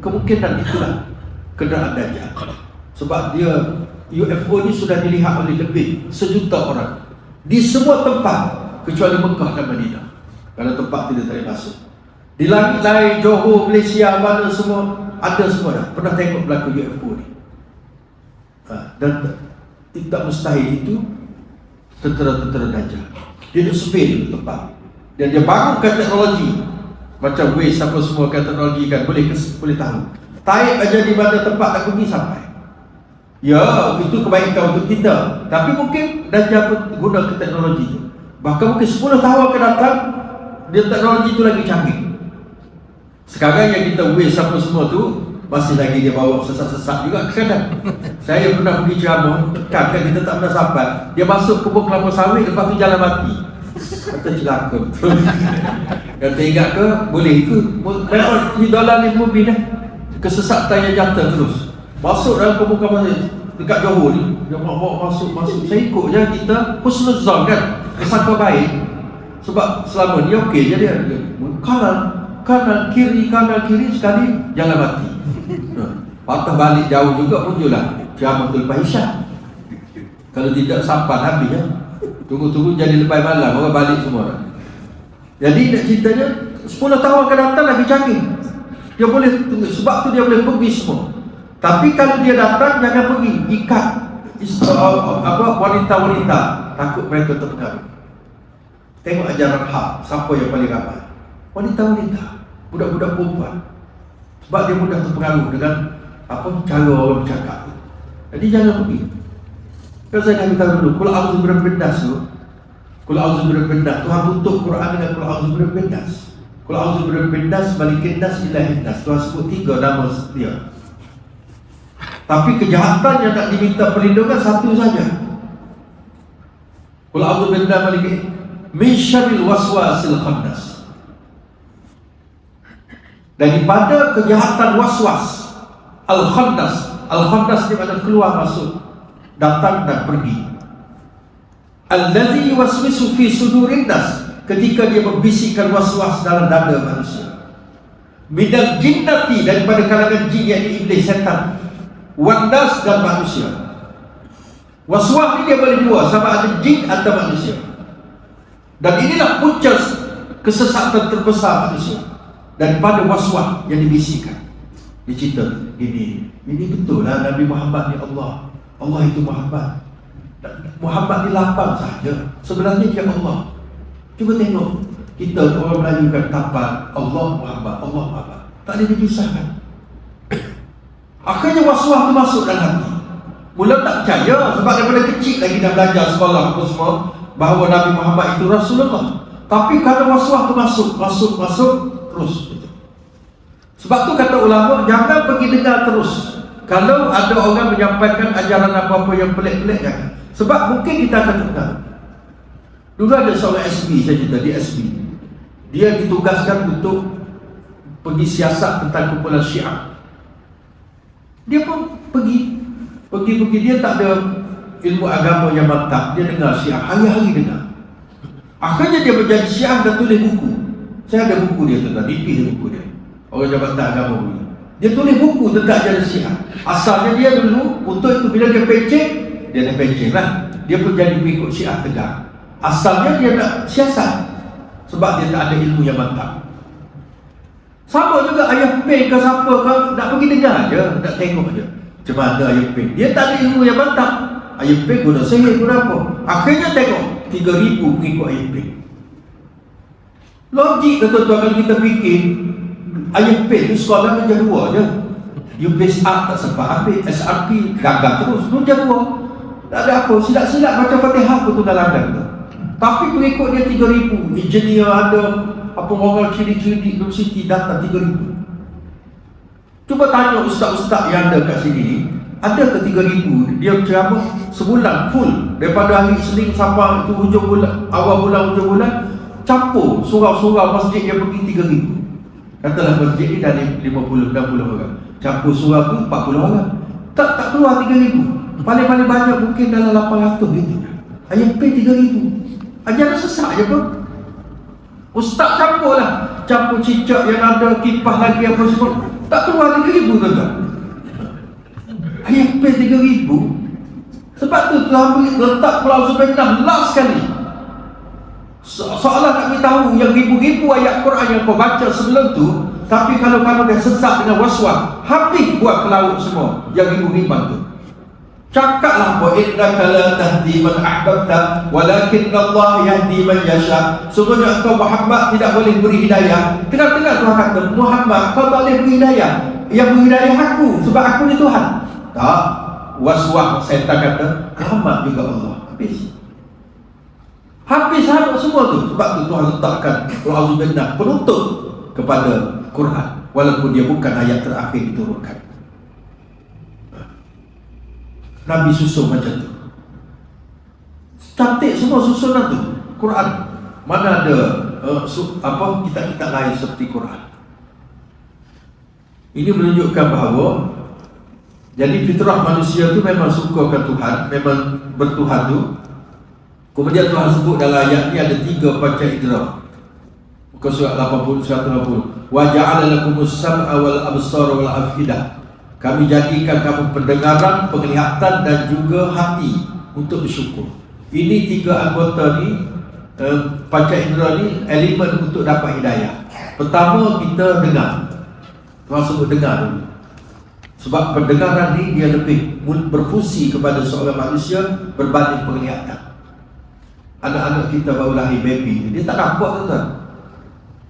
Kemungkinan itulah kenderaan Dajjal. Sebab dia UFO ni sudah dilihat oleh lebih 1 juta orang. Di semua tempat kecuali Mekah dan Madinah. Kerana tempat tu dia tak boleh masuk. Di langit lain, Johor, Malaysia, mana semua, ada semua dah. Pernah tengok berlaku UFO ni. Dan tidak mustahil itu tentera-tentera Dajjal. Dia duduk sepil di tempat. Dan dia bangunkan teknologi. Macam Waze apa semua kan teknologi kan, boleh tahu. Taib aja di mana tempat tak pergi sampai. Ya, itu kebaikan untuk kita. Tapi mungkin Dajjal pun guna teknologi itu. Bahkan mungkin 10 tahun akan datang, dia teknologi itu lagi canggih. Sekarang yang kita Waze apa semua tu, masih lagi dia bawa sesat-sesat juga kadang. Saya pernah pergi ceramah, tekan kan kita tak pernah sampai. Dia masuk kebun kelapa sawit, lepas tu jalan mati. Kata celaka betul. Kata ingat ke, boleh ikut. Memang idola ni mubin dah. Kesesatan yang jatuh terus. Masuk dalam kebun kelapa sawit dekat Johor ni, dia bawa masuk. Saya ikut je, kita husnuzon kan, kesangka baik. Sebab selama ni okey je dia. Kanan kiri sekali jalan mati. Patah balik jauh juga muncullah ceramah tu lepas isyak. Kalau tidak sampan habis ya. Tunggu-tunggu jadi lepas malam, orang balik semua dah. Jadi nak ceritanya 10 tahun akan datang lagi canggih. Dia boleh tunggu, sebab tu dia boleh pergi semua. Tapi kalau dia datang jangan pergi, ikat wanita-wanita, takut mereka terpengaruh. Tengok ajaran hak, siapa yang paling ramai? Wanita-wanita, budak-budak perempuan. Sebab dia mudah terpengaruh dengan cara orang bercakap. Jadi jangan pergi. Kalau saya nak beritahu dulu, Qul a'udzu birabbil nas tu, Qul a'udzu birabbil nas, Tuhan tutup Quran dengan Qul a'udzu birabbil nas. Qul a'udzu birabbil nas, malikin nas, ilahin nas. Tuhan sebut 3 nama dia. Tapi kejahatan yang nak diminta perlindungan satu saja. Qul a'udzu billahi malikin min syarril waswasil khannas. Daripada kejahatan waswas al-khannas. Al-khannas di mana keluar masuk, datang dan pergi. Allazi yuwaswisu fi sudurin nas, ketika dia membisikkan waswas dalam dada manusia. Minal jinnati, daripada kalangan jin, yakni iblis, setan, wan nas, dan manusia. Waswas ni dia boleh dua, sama ada jin atau manusia. Dan inilah punca kesesatan terbesar manusia, daripada waswas yang dibisikkan. Dia cerita ini betul lah, Nabi Muhammad ni Allah itu Muhammad. Muhammad ni lapang saja, sebenarnya dia Allah. Cuba tengok, kita orang Melayu kan tapat Allah Muhammad, tak ada dipisahkan. Akhirnya waswas tu masuk dalam hati. Mula tak percaya, sebab daripada kecil lagi dah belajar sekolah apa semua, bahawa Nabi Muhammad itu Rasulullah. Tapi kalau waswas tu masuk terus. Sebab tu kata ulama, jangan pergi dengar terus. Kalau ada orang menyampaikan ajaran apa-apa yang pelik-pelik, jangan. Sebab mungkin kita akan terpengaruh. Dulu ada seorang SB, saya cerita, dia SB. Dia ditugaskan untuk pergi siasat tentang kumpulan Syiah. Dia pun pergi, dia tak ada ilmu agama yang mantap. Dia dengar Syiah, hari-hari dengar. Akhirnya dia menjadi Syiah dan tulis buku. Saya ada buku dia tentang, nipis buku dia. Orang jabatan agama punya. Dia tulis buku tentang ajaran Syiah. Asalnya dia dulu, untuk itu bila dia pencet, dia dah pencet lah. Dia pun jadi pengikut Syiah tegar. Asalnya dia nak siasat, sebab dia tak ada ilmu yang mantap. Sama juga Ayah Peng ke siapa ke, nak pergi dengar je, nak tengok je macam mana Ayah Peng. Dia tak ada ilmu yang mantap. Ayah Peng guna sihir, guna apa. Akhirnya tengok 3,000 pengikut Ayah Peng. Logik ke tuan-tuan kalau kita fikir, Ayah Peng tu sekolah kerja 2 je. UPS tak sempat ambil, SRP gagal terus, tu kerja 2. Tak ada apa, silap-silap macam Fatihah pun tu dalam tu. Tapi pengikut dia 3,000. Engineer ada, apa orang ciri-ciri universiti datang 3,000. Cuba tanya ustaz-ustaz yang ada kat sini ni, ada ke 3,000? Dia ceramah sebulan full, daripada hari Isnin sampai itu hujung bulan, awal bulan, hujung bulan, campur surau-surau masjid dia pergi 3,000. Katalah masjid ni dah 50-60 orang, campur surau tu 40 orang, tak keluar 3,000. Paling-paling banyak mungkin dalam 800 gitu. Ayah pay 3,000. Ajaran sesak je pun. Ustaz campur lah, campur cicak yang ada kipas lagi apa semua, tak keluar 3,000 tuan-tuan. Ayah pay 3,000. Sebab tu Tuhan letak klausul benar last sekali. Seolah nak beritahu yang ribu-ribu ayat Quran yang kau baca sebelum tu, tapi kalau kamu dah sesat dengan waswas, habis buat ke laut semua yang ribu-ribu tu. Cakaplah apa, innaka la tahdi man ahbabta walakin Allah yahdi man yasha. Sungguhnya engkau Muhammad tidak boleh beri hidayah. Tengah-tengah Tuhan kata, Muhammad kau tak boleh beri hidayah, yang beri hidayah aku, sebab aku ni Tuhan. Tak, waswas syaitan kata Muhammad juga Allah. Habis habis semua tu. Sebab tu Tuhan letakkan Al-Azim benar penutup kepada Quran, walaupun dia bukan ayat terakhir diturunkan. Nabi susun macam tu, cantik semua susunan tu Quran. Mana ada kitab-kitab lain seperti Quran. Ini menunjukkan bahawa jadi fitrah manusia tu memang suka ke Tuhan, memang bertuhan tu. Kemudian Tuhan sebut dalam ayat ni ada 3 panca indera. Muka surat 80, 180. Wa ja'ala lakumus sam'a wal absara wal afidah. Kami jadikan kamu pendengaran, penglihatan dan juga hati untuk bersyukur. Ini 3 anggota ni, panca indera ni elemen untuk dapat hidayah. Pertama, kita dengar. Tuan sebut dengar dulu. Sebab pendengaran ni dia lebih berfungsi kepada seorang manusia berbanding penglihatan. Anak-anak kita baru lahir baby, dia tak nampak tuan.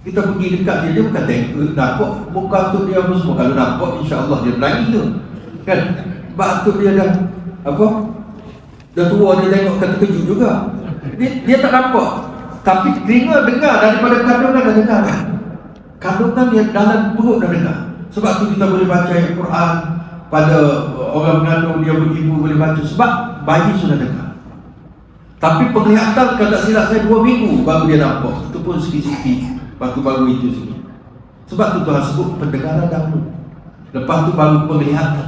Kita pergi dekat dia, dia bukan tengok nampak muka tu dia apa semua. Kalau nampak, insya-Allah dia menangis tu. Kan? Sebab tu dia dah dah tua, dia tengok kata kejut juga. Dia tak nampak. Tapi telinga dengar, daripada kandungan dah dengar. Kandungan dia dalam perut dah dengar. Sebab tu kita boleh baca Al-Quran pada orang mengandung, dia beribu boleh baca. Sebab bayi sudah dengar. Tapi penglihatan, kalau tak silap saya 2 minggu baru dia nampak. Itu pun sikit-sikit. Lepas tu baru itu sikit. Sebab tu Tuhan sebut pendengaran dahulu. Lepas tu baru penglihatan.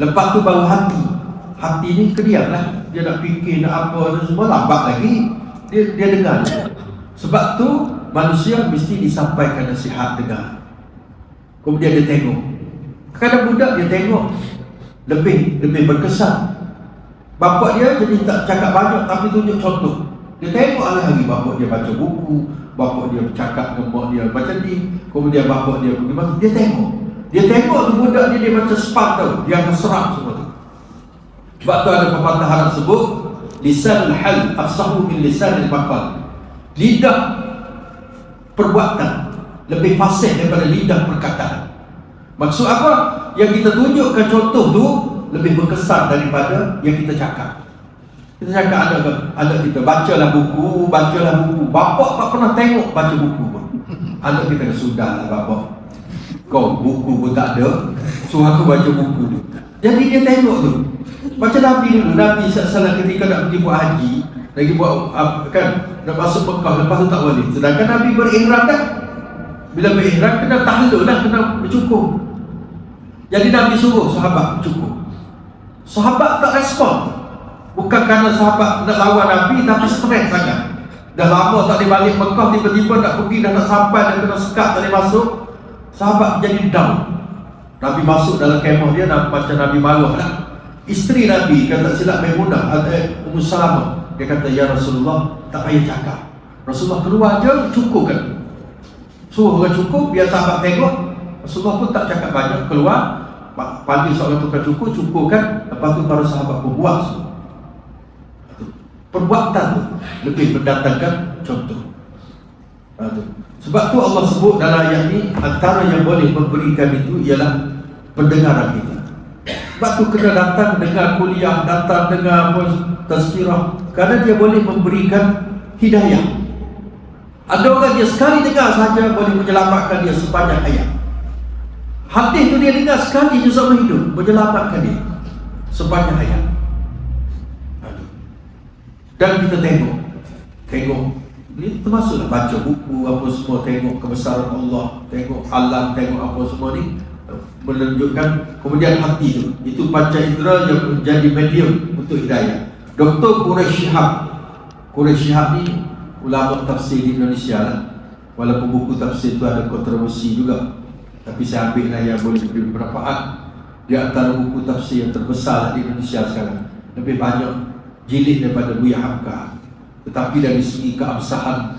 Lepas tu baru hati. Hati ni kediam lah. Dia nak fikir, nak apa, dan semua lambat lagi. Dia dengar. Sebab tu manusia mesti disampaikan nasihat dengar. Kemudian dia tengok. Kadang budak dia tengok lebih berkesan. Bapak dia jadi tak cakap banyak tapi tunjuk contoh. Dia tengok hari-hari bapak dia baca buku, bapak dia bercakap dengan mak dia macam ni, kemudian bapak dia pergi masuk, dia tengok. Dia tengok tu budak dia macam spark tau, dia akan serap semua tu. Sebab tu ada pepatah Arab sebut lisanul hal afsahu min lisanil maqal. Lidah perbuatan lebih fasih daripada lidah perkataan. Maksud apa? Yang kita tunjukkan contoh tu lebih berkesan daripada yang kita cakap. Kita cakap anak kita, bacalah buku. Bapak tak pernah tengok baca buku pun. Anak kita sudahlah bapak, kau buku pun tak ada, suruh aku baca buku tu. Jadi dia tengok tu. Macam Nabi dulu, Nabi SAW ketika nak pergi buat haji, lagi buat kan, nak masuk Mekah, lepas tu tak boleh. Sedangkan Nabi berihram dah. Bila berihram kena tahlul dah, kena bercukur. Jadi Nabi suruh sahabat bercukur. Sahabat tak respon. Bukan kerana sahabat nak lawan Nabi, tapi stres sangat. Dah lama tak boleh balik Mekah, tiba-tiba nak pergi, dah nak sampai, dah kena sekat, tak boleh masuk. Sahabat jadi down. Nabi masuk dalam kemah dia, macam Nabi marah lah. Isteri Nabi, kata silap Maimunah, Ummu Salamah, dia kata, ya Rasulullah, tak payah cakap. Rasulullah keluar je, cukurkan. Suruh orang cukur, biar sahabat tengok. Rasulullah pun tak cakap banyak, keluar, panggil seorang tukang cukur, cukurkan. Lepas tu para sahabat pun buat semua. Perbuatan tu lebih mendatangkan contoh. Sebab tu Allah sebut dalam ayat ni, antara yang boleh memberikan itu ialah pendengaran kita. Sebab tu kena datang dengar kuliah, datang dengar tazkirah, kerana dia boleh memberikan hidayah. Ada orang dia sekali dengar saja boleh menyelamatkan dia sepanjang hayat. Hadis tu dia dengar sekali je seumur hidup, menyelamatkan dia sepanjang hayat. Dan kita tengok ni termasuklah baca buku apa semua, tengok kebesaran Allah, tengok alam, tengok apa semua ni menunjukkan. Kemudian hati tu, itu panca indera yang menjadi medium untuk hidayah. Dr. Quraish Shihab ni ulama tafsir di Indonesia lah. Walaupun buku tafsir tu ada kontroversi juga, tapi saya ambil lah yang boleh beri bermanfaat. Di antara buku tafsir yang terbesar di Indonesia sekarang, lebih banyak jilid daripada Buya Hamka. Tetapi dari segi keabsahan,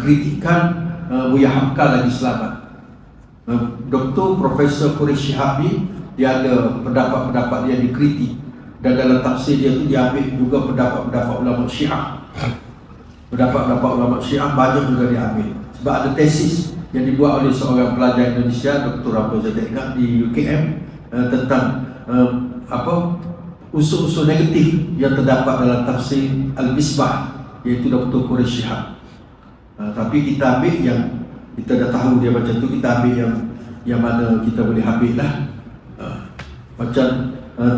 kritikan, Buya Hamka lagi selamat. Dr. Profesor Quraish Shihab ni, dia ada pendapat-pendapat dia dikritik, dan dalam tafsir dia tu dia ambil juga pendapat-pendapat ulama Syiah. Pendapat-pendapat ulama Syiah banyak juga diambil. Sebab ada tesis yang dibuat oleh seorang pelajar Indonesia, Dr. apa saya tak ingat, di UKM, tentang unsur-unsur negatif yang terdapat dalam tafsir Al-Misbah, iaitu Dr. Quraish Shihab. Tapi kita ambil yang kita dah tahu dia macam tu, kita ambil yang mana kita boleh ambil lah. Macam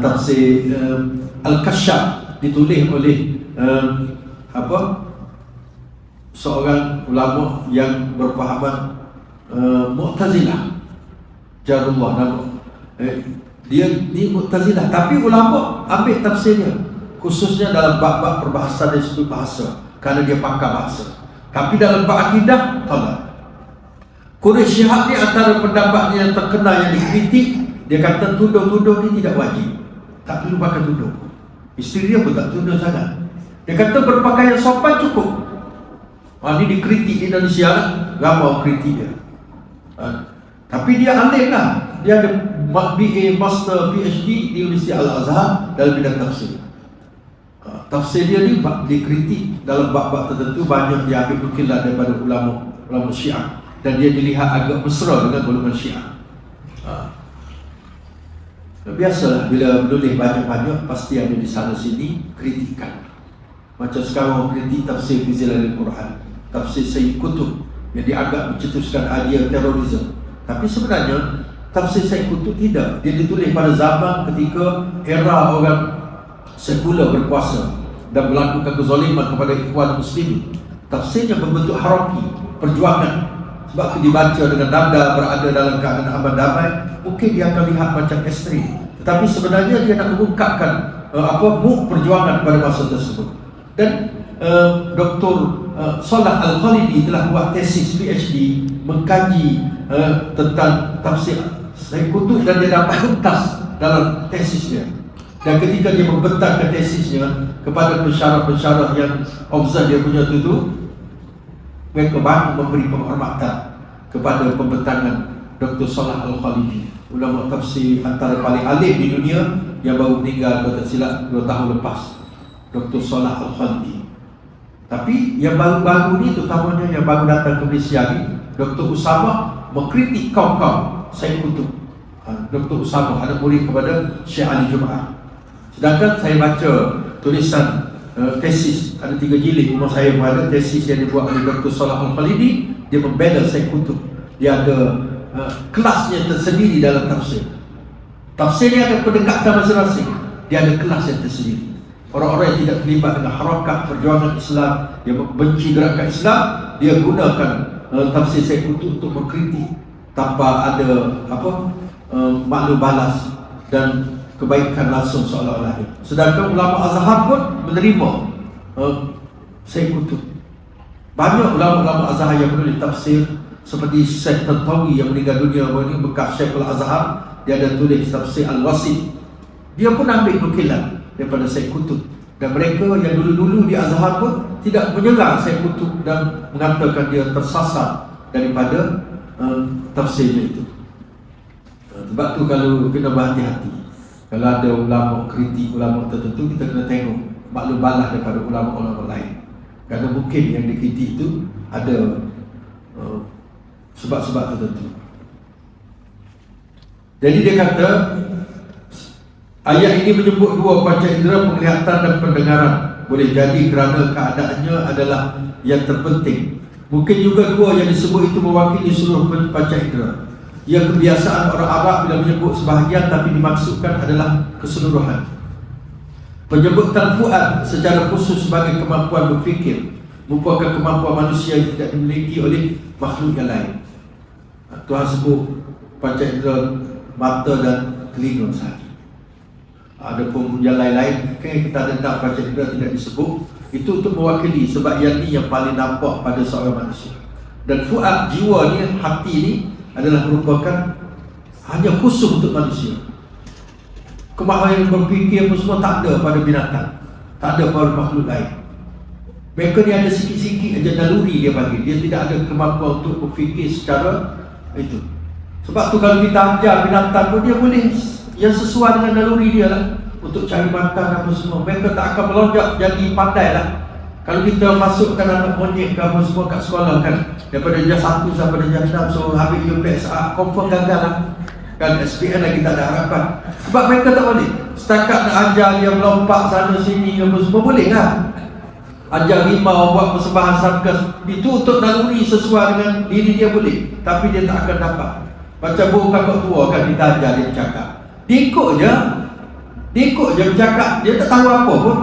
tafsir Al-Kashaf ditulis oleh seorang ulama yang berfahaman Mu'tazilah, Jarullah nama. Dia ni Mu'tazilah, tapi ulama ambil tafsir dia, khususnya dalam bab-bab perbahasan dari sudut bahasa, kerana dia pakar bahasa. Tapi dalam bab akidah, tolak. Quraish Shihab ni antara pendapatnya yang terkenal yang dikritik, dia kata tuduh-tuduh ni tidak wajib, tak perlu pakai tuduh. Isteri dia pun tak tuduh sangat. Dia kata berpakaian sopan cukup. Ini dikritik di Indonesia lah, ramai kritik dia. Tapi dia alim lah. Dia ada BA, Master, PhD di Universiti Al-Azhar dalam bidang tafsir. Tafsir dia ni dikritik dalam bab-bab tertentu, banyak dia ambil nukilan daripada ulama Syiah, dan dia dilihat agak mesra dengan golongan Syiah. Biasalah bila menulis banyak-banyak pasti ada di sana sini kritikan. Macam sekarang orang kritik tafsir Fizilalil Quran, tafsir Sayyid Qutb yang dianggap mencetuskan idea terorisme. Tapi sebenarnya tafsir Sayyid Qutb tidak. Dia ditulis pada zaman ketika era orang sekular berkuasa dan melakukan kezaliman kepada ikhwan muslimin. Tafsirnya berbentuk haraki, perjuangan. Sebab dibaca dengan nada berada dalam keadaan aman damai, mungkin dia akan lihat macam ekstrim. Tetapi sebenarnya dia nak mengungkapkan mood perjuangan pada masa tersebut. Dan Dr. Salah Al-Khalidi telah buat tesis PhD mengkaji tentang tafsir Sayyid Qutb, dan dia dapat tuntas dalam tesisnya. Dan ketika dia membentangkan tesisnya kepada pensyarah-pensyarah yang observe dia punya tu, mereka baru memberi penghormatan kepada pembentangan Dr. Salah Al-Khalidi, ulama tafsir antara paling alim di dunia, yang baru meninggal kalau tak silap 2 tahun lepas, Dr. Salah Al-Khalidi. Tapi yang baru-baru ni, terutamanya yang baru datang ke Malaysia ni, Dr. Usama mengkritik kaum-kaum Sayyid Qutb. Dr. Usama ada murid kepada Syekh Ali Jumaah. Sedangkan saya baca tulisan tesis, ada 3 jilid rumah saya pun ada tesis yang dibuat oleh Dr. Salah Al-Khalidi. Dia membela Sayyid Qutb. Dia ada kelasnya tersendiri dalam tafsir. Tafsir ni ada pendekatan masing-masing. Dia ada kelas yang tersendiri. Orang-orang yang tidak terlibat dengan harakat perjuangan Islam, yang benci gerakan Islam, dia gunakan tafsir Sayyid Qutb untuk mengkritik tanpa ada maklum balas dan kebaikan langsung seolah-olah. Sedangkan ulama Azhar pun menerima Sayyid Qutb. Banyak ulama-ulama Azhar yang menulis tafsir, seperti Syekh Tantawi yang meninggal dunia baru ini, bekas Syekh Al-Azhar. Dia ada tulis tafsir Al-Wasit. Dia pun ambil nukilan daripada Sayyid Qutb. Dan mereka yang dulu-dulu di Azhar pun tidak menyerang Sayyid Qutb dan mengatakan dia tersasar daripada tafsirnya itu. Sebab tu kalau kena berhati-hati, kalau ada ulama kritik ulama tertentu, kita kena tengok maklum balas daripada ulama-ulama lain. Kerana mungkin yang dikritik itu ada sebab-sebab tertentu. Jadi dia kata ayat ini menyebut 2 panca indera, penglihatan dan pendengaran. Boleh jadi kerana keadaannya adalah yang terpenting. Mungkin juga 2 yang disebut itu mewakili seluruh panca indera. Yang kebiasaan orang Arab bila menyebut sebahagian tapi dimaksudkan adalah keseluruhan. Penyebutan fuad secara khusus sebagai kemampuan berfikir merupakan kemampuan manusia yang tidak dimiliki oleh makhluk yang lain. Tuhan sebut panca indera mata dan telinga sahaja. Ada pun yang lain-lain kita dengar panca indera tidak disebut. Itu untuk mewakili, sebab yang ni yang paling nampak pada seorang manusia. Dan fuad, jiwa ni, hati ni adalah merupakan hanya khusus untuk manusia. Kemahiran berfikir pun semua tak ada pada binatang, tak ada pada makhluk lain. Mereka ni ada sikit-sikit aja naluri dia bagi. Dia tidak ada kemampuan untuk berfikir secara itu. Sebab tu kalau kita ajar binatang pun dia boleh yang sesuai dengan naluri dia lah, untuk cari makan apa semua. Mereka tak akan melonjak jadi pandai lah. Kalau kita masukkan anak monyet ke apa semua kat sekolah kan, daripada jam 1 sampai jam 6 so habis UPSA, confirm gagal lah. Kan SPM lagi tak ada harapan. Sebab mereka tak boleh. Setakat nak ajar dia melompat sana sini apa semua boleh lah. Ajar rimau, buat persembahan sarkas, itu untuk naluri sesuai dengan diri dia boleh. Tapi dia tak akan dapat. Macam burung kakak tua kan, kita ajar dia bercakap, dia ikut je. Dia ikut je bercakap, dia tak tahu apa pun.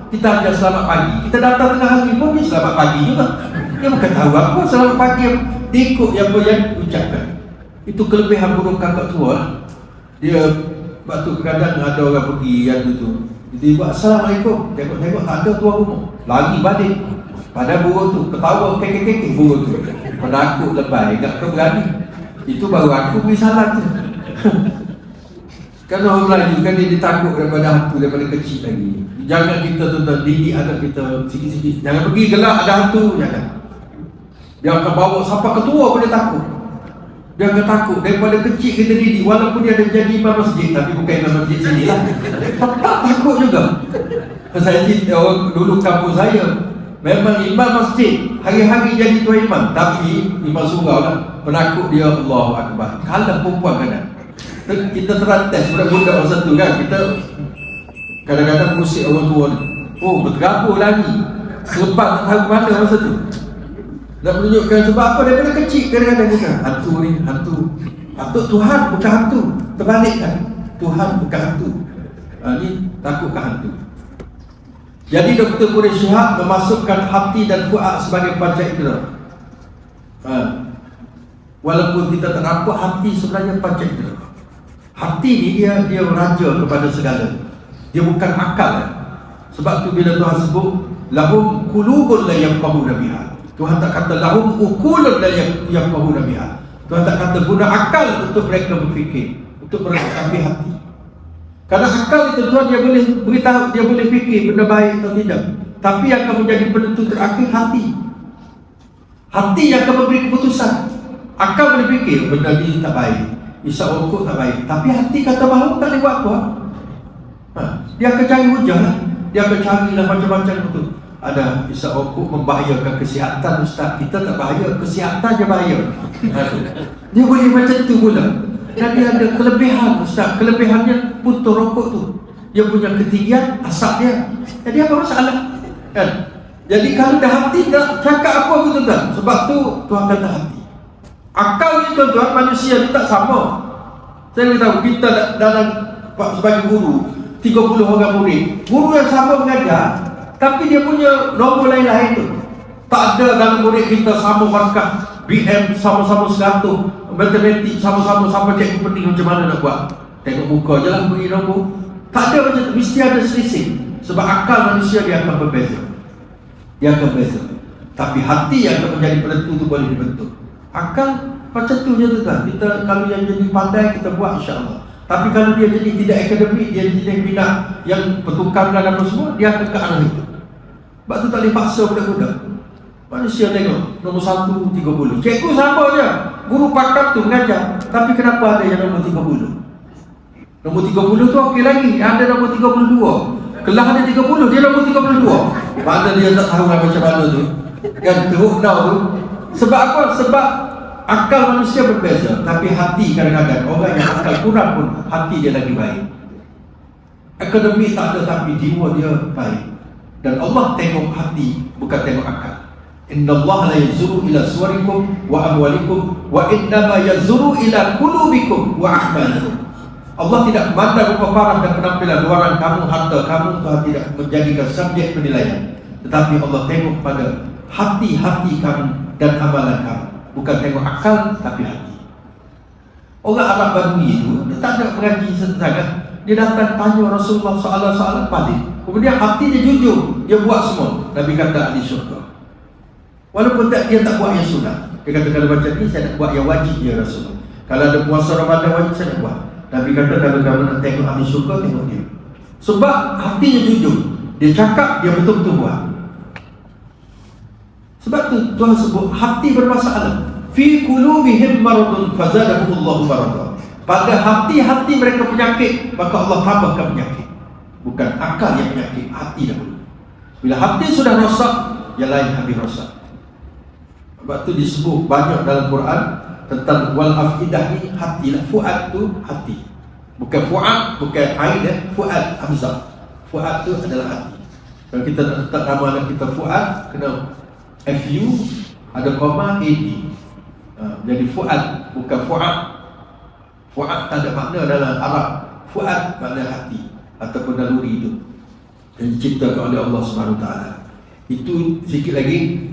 Kita ajar selamat pagi, kita datang tengah hari pun dia selamat pagi juga. Dia bukan tahu apa selamat pagi. Dia ikut yang apa yang ucapkan. Itu kelebihan burung kakak tua lah. Dia waktu kadang ada orang pergi yang tu, dia buat Assalamualaikum, tengok-tengok tak ada tuan rumah, lari balik. Padahal burung tu ketawa kekek-kekek burung tu. Penakut lebay, tak berani. Itu baru aku beri salam tu. Kan orang Melayu kan dia takut daripada hantu daripada kecil lagi. Jangan kita tuan-tuan didik anak kita sikit-sikit. Jangan pergi gelap ada hantu, jangan. Dia akan bawa sampai ketua pun dia takut. Dia akan takut daripada kecil kita didik, walaupun dia ada jadi imam masjid, tapi bukan imam masjid sini lah. Tetap takut juga. Saya orang dulu kampus saya memang imam masjid, hari-hari jadi tuan imam, tapi imam surau lah, penakut dia. Allahu Akbar. Kalah perempuan kadang. Kita terantas budak-budak masa tu kan, kita kadang-kadang musik orang tua ni, oh berterabur lagi, serempak tak tahu mana masa tu. Nak menunjukkan sebab apa, daripada kecil kadang-kadang kita hantu ni, hantu. Patut Tuhan bukan hantu, terbalik kan, Tuhan bukan hantu. Ni takut ke hantu. Jadi Dr. Quraish Shihab memasukkan hati dan fuad sebagai panca indera. Walaupun kita tak nampak, hati sebenarnya panca indera. Hati ni dia raja kepada segala. Dia bukan akal. Sebab tu bila Tuhan sebut lahum qulubun la yafqahuna biha, Tuhan tak kata lahum uqulun la yafqahuna biha. Tuhan tak kata guna akal untuk mereka berfikir, untuk mereka ambil hati. Karena akal itu Tuhan dia boleh beritahu, dia boleh fikir benda baik atau tidak. Tapi yang akan menjadi penentu terakhir hati. Hati yang akan memberi keputusan. Akal boleh fikir benda ni tak baik, isap rokok tak baik, tapi hati kata bahawa tak boleh buat apa. Dia akan cari hujah lah. Dia akan carilah macam-macam betul. Ada isap rokok membahayakan kesihatan, ustaz. Kita tak bahaya, kesihatan je bahaya. Dia boleh macam tu pula. Dan dia ada kelebihan, ustaz. Kelebihannya putus rokok tu, dia punya ketinggian asap dia. Jadi apa masalah kan? Jadi kalau dah hati tak cakap apa pun tuan-tuan. Sebab tu Tuhan kata hati. Akal ni tuan-tuan, manusia ni tak sama. Saya beritahu, kita dalam sebagai guru 30 orang murid, guru yang sama mengajar, tapi dia punya nombor lain-lain tu. Tak ada dalam murid kita sama markah BM sama-sama 100, matematik sama-sama, sampai cikgu pening macam mana nak buat. Tengok muka je lah beri nombor. Tak ada macam tu, mesti ada selisih. Sebab akal manusia dia akan berbeza. Dia akan berbeza. Tapi hati yang akan menjadi penentu tu boleh dibentuk. Akal macam tu je tu kan. Kita kalau yang jadi pandai kita buat insya-Allah. Tapi kalau dia jadi tidak akademik, dia jadi minat yang pertukaran apa semua, dia akan ke arah itu. Sebab tu tak boleh paksa budak-budak. Manusia tengok nombor 1 30. Cikgu sama je, guru pakar tu mengajar. Tapi kenapa ada yang nombor 30? Nombor 30 tu okey lagi, ada nombor 32. Kelas ada 30, dia nombor 32. Mana dia tak tahu lah macam mana tu. Kan teruk now tu. Sebab apa? Sebab akal manusia berbeza, tapi hati kadang-kadang orang yang akal kurang pun hati dia lagi baik. Akademik tak ada tapi jiwa dia baik. Dan Allah tengok hati, bukan tengok akal. Innallaha la yanzuru ila suwarikum wa amwalikum wa innama yanzuru ila qulubikum wa a'malikum. Allah tidak memandang rupa parah dan penampilan luaran kamu, harta kamu. Tuhan tidak menjadikan subjek penilaian, tetapi Allah tengok pada hati-hati kamu dan amalan kamu. Bukan tengok akal, tapi hati. Orang Arab Badui itu, dia tak ada mengaji sangat. Dia datang tanya Rasulullah soalan-soalan paling. Kemudian hati dia jujur, dia buat semua. Nabi kata ahli syurga. Walaupun dia tak buat yang sunnah. Dia kata kalau macam ni saya nak buat yang wajib ya Rasulullah. Kalau ada puasa Ramadan wajib saya nak buat. Nabi kata kalau kamu nak tengok ahli syurga, tengok dia. Sebab hatinya jujur. Dia cakap, dia betul-betul buat. Sebab tu Tuhan sebut hati bermasalah. Fi qulubihim maradun fazadahumullahu marada. Pada hati-hati mereka penyakit, maka Allah tambahkan penyakit. Bukan akal yang penyakit, hati dahulu. Bila hati sudah rosak, yang lain habis rosak. Sebab tu disebut banyak dalam Quran tentang wal afidah ni hati lah. Fuad tu hati. Bukan fuad, bukan ain, fuad hamzah. Fuad tu adalah hati. Kalau kita nak letak nama anak kita Fuad, kena FU ada koma AD. Jadi Fuad bukan Fuad. Fuad tak ada makna dalam Arab. Fuad makna hati ataupun naluri itu yang diciptakan oleh Allah Subhanahu Taala. Itu sikit lagi.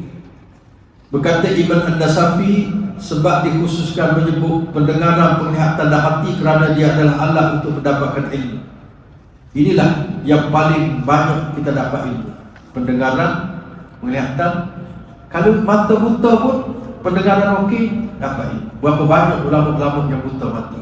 Berkata Ibn An-Nasafi, sebab dikhususkan menyebut pendengaran, penglihatan dan hati kerana dia adalah alat untuk mendapatkan ilmu. Inilah yang paling banyak kita dapat ilmu. Pendengaran, penglihatan. Kalau mata buta pun pendengaran okey, dapat ilmu. Berapa banyak ulama-ulama yang buta mata.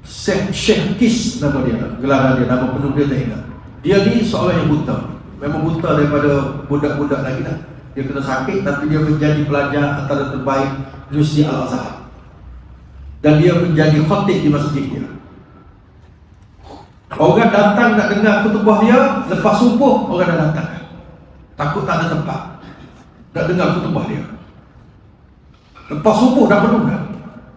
Syekh Kis nama dia, gelaran dia, nama penuh dia tak ingat. Dia ni seorang yang buta, memang buta daripada budak-budak lagi dah. Dia kena sakit tapi dia menjadi pelajar antara terbaik Universiti Al-Azhar. Dan dia menjadi khatib di masjid dia. Orang datang nak dengar khutbah dia, lepas subuh orang dah datang. Takut tak ada tempat nak dengar khutbah dia. Lepas subuh dah penuh dah.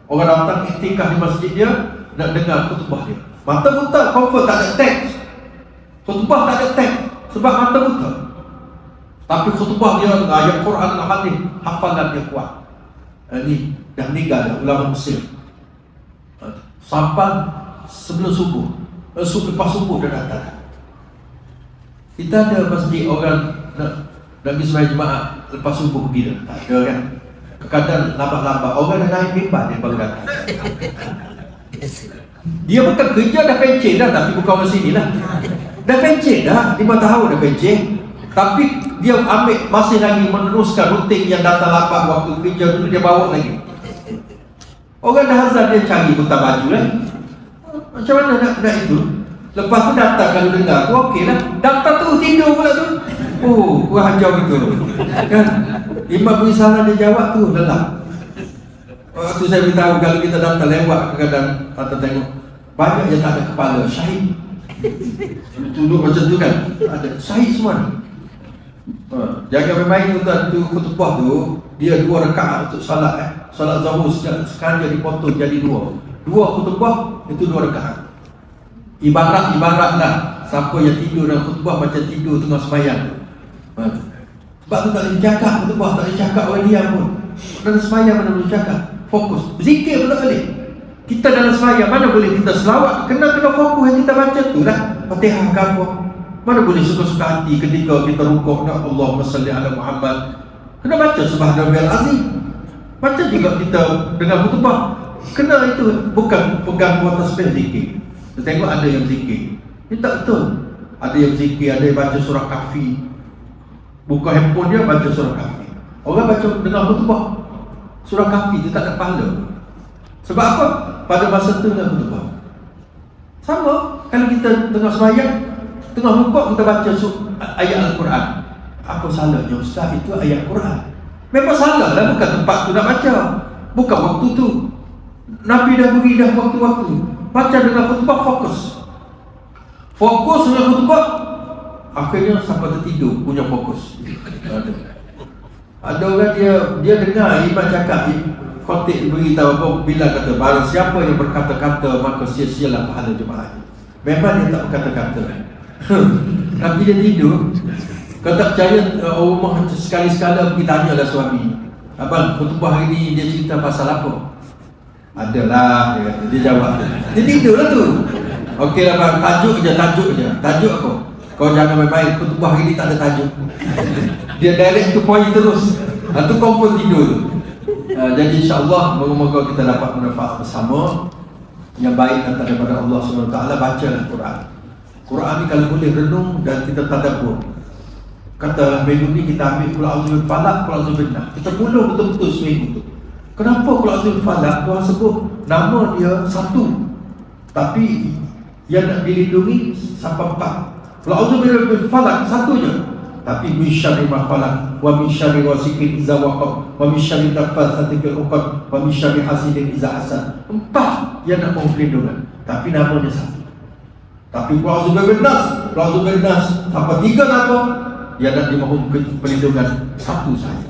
Orang datang iktikaf di masjid dia nak dengar khutbah dia. Mata buta, confirm tak ada teks. Khutbah tak ada teks sebab mata buta. Tapi khutbah dia dengan ayat Quran dan hadis, hafalan dia kuat. Ini dah meninggal dah, ulama Mesir. Sampai sebelum subuh, lepas subuh dia datang. Kita ada masjid orang nak pergi sembahyang Jumaat lepas subuh pergi dah. Tak ada kan? Kadang lambat-lambat orang dah naik mimbar dia baru datang. Dia bukan kerja dah pencet dah, tapi bukan orang sini lah. Dah pencet dah, 5 tahun dah pencet. Tapi dia ambil masih lagi meneruskan rutin yang datang lambat waktu kerja dulu dia bawa lagi. Orang dah azan dia cari buta baju lah. Macam mana nak itu? Lepas tu datang kalau dengar tu okey lah. Datang tu tidur pula tu. Oh, kurang ajar betul. Kan? Imam beri salam dia jawab tu lelap. Waktu saya beritahu kalau kita datang lewat kadang datang tengok banyak yang tak ada kepala, syahid. Tuduh macam tu kan? Ada syahid semua ni. Jangan main-main tu khutbah tu, dia 2 rakaat untuk solat solat zuhur sekarang jadi potong jadi 2 khutbah itu 2 rakaat. Ibaratlah siapa yang tidur dalam khutbah macam tidur tengah sembahyang. Sebab tu tak boleh cakap khutbah, tak boleh cakap orang diam pun. Dalam sembahyang mana boleh cakap? Fokus. Zikir pun tak boleh. Kita dalam sembahyang mana boleh kita selawat, kena fokus yang kita baca tu lah. Fatihah ke apa. Mana boleh suka-suka hati ketika kita rukuk nak Allahumma salli ala Muhammad. Kena baca subhanallahil azim. Baca juga kita dengar khutbah. Kena itu bukan pegang kuota spek zikir. Kita tengok ada yang zikir. Ini tak betul. Ada yang zikir, ada yang baca surah Kahfi. Buka handphone dia baca surah Kahfi. Orang baca dengar khutbah surah Kahfi dia tak ada pahala. Sebab apa? Pada masa tu dengar khutbah. Sama kalau kita tengah sembahyang, tengah rukuk kita baca ayat Al-Quran. Apa salahnya ustaz, itu ayat Quran. Memang salah lah, bukan tempat tu nak baca. Bukan waktu tu. Nabi dah beri dah waktu-waktu. Baca dengan khutbah, fokus. Fokus dengan khutbah, akhirnya sampai tertidur punya fokus. Ada orang dia dengar imam cakap, khotib beritahu apa, bila kata barang siapa yang berkata-kata maka sia-sialah pahala jemaah. Memang dia tak berkata-kata. Tapi dia tidur. Kau tak percaya, rumah sekali-sekala pergi tanyalah suami, abang khutbah hari ni dia cerita pasal apa? Adalah, dia kata, dia jawab. Dia tidur lah tu. Okey lah bang, tajuk je. Tajuk apa? Kau jangan main-main, khutbah hari ni tak ada tajuk. Dia direct to point terus. Itu kau pun tidur tu. Jadi insyaAllah moga-moga kita dapat manfaat bersama. Yang baik datang daripada Allah SWT. Bacalah Quran. Quran ni kalau boleh renung dan kita tadabbur. Katalah minggu ni kita ambil Qul A'udzu Falaq, Qul A'udzu Bin Nas. Kita mula betul-betul seminggu tu. Kenapa Qul A'udzu Falaq? Tuhan sebut nama dia satu, tapi yang nak dilindungi sampai 4. Qul A'udzu Bin Falaq satu je, tapi min syarri ma khalaq, wa min syarri ghasiqin idza waqab, wa min syarri naffatsati fil 'uqad, wa min syarri hasidin idza hasad. 4 yang nak mohon perlindungan, tapi nama dia satu. Tapi Qul A'udzu Bin Nas, Qul A'udzu Bin Nas sampai 3 nama yang nak dimohon perlindungan satu saja.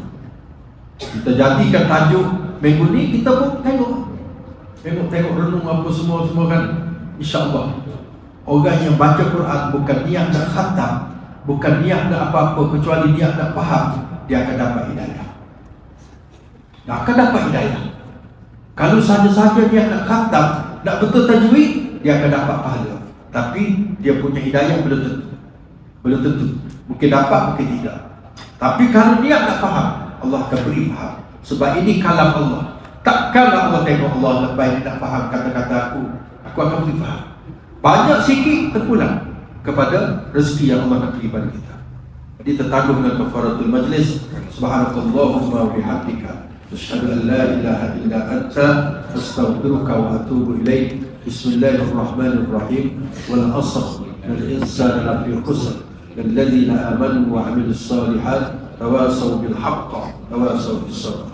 Kita jadikan tajuk minggu ni, kita pun tengok renung apa semua kan. InsyaAllah orang yang baca Quran bukan niat nak khatam, bukan niat nak apa-apa, kecuali niat nak faham, dia akan dapat hidayah. Kalau saja-saja niat nak khatam, nak betul tajwid, dia akan dapat pahala. Tapi dia punya hidayah belum tentu. Mungkin dapat, mungkin tidak. Tapi kalau niat nak faham, Allah akan beri faham. Sebab ini kalam Allah. Takkanlah Allah tengok Allah baik nak faham kata-kata aku akan beri faham. Banyak sikit terpulang kepada rezeki yang Allah nak beri pada kita. Jadi tertangguh dengan kafaratul majlis. Subhanakallahumma wa bihamdika, asyhadu an la ilaha illa anta, astaghfiruka wa atubu ilaik. Bismillahirrahmanirrahim. Wal 'ashr, al insana lafi khusr, الذين آمنوا وعملوا الصالحات تواصوا بالحق تواصوا بالصبر.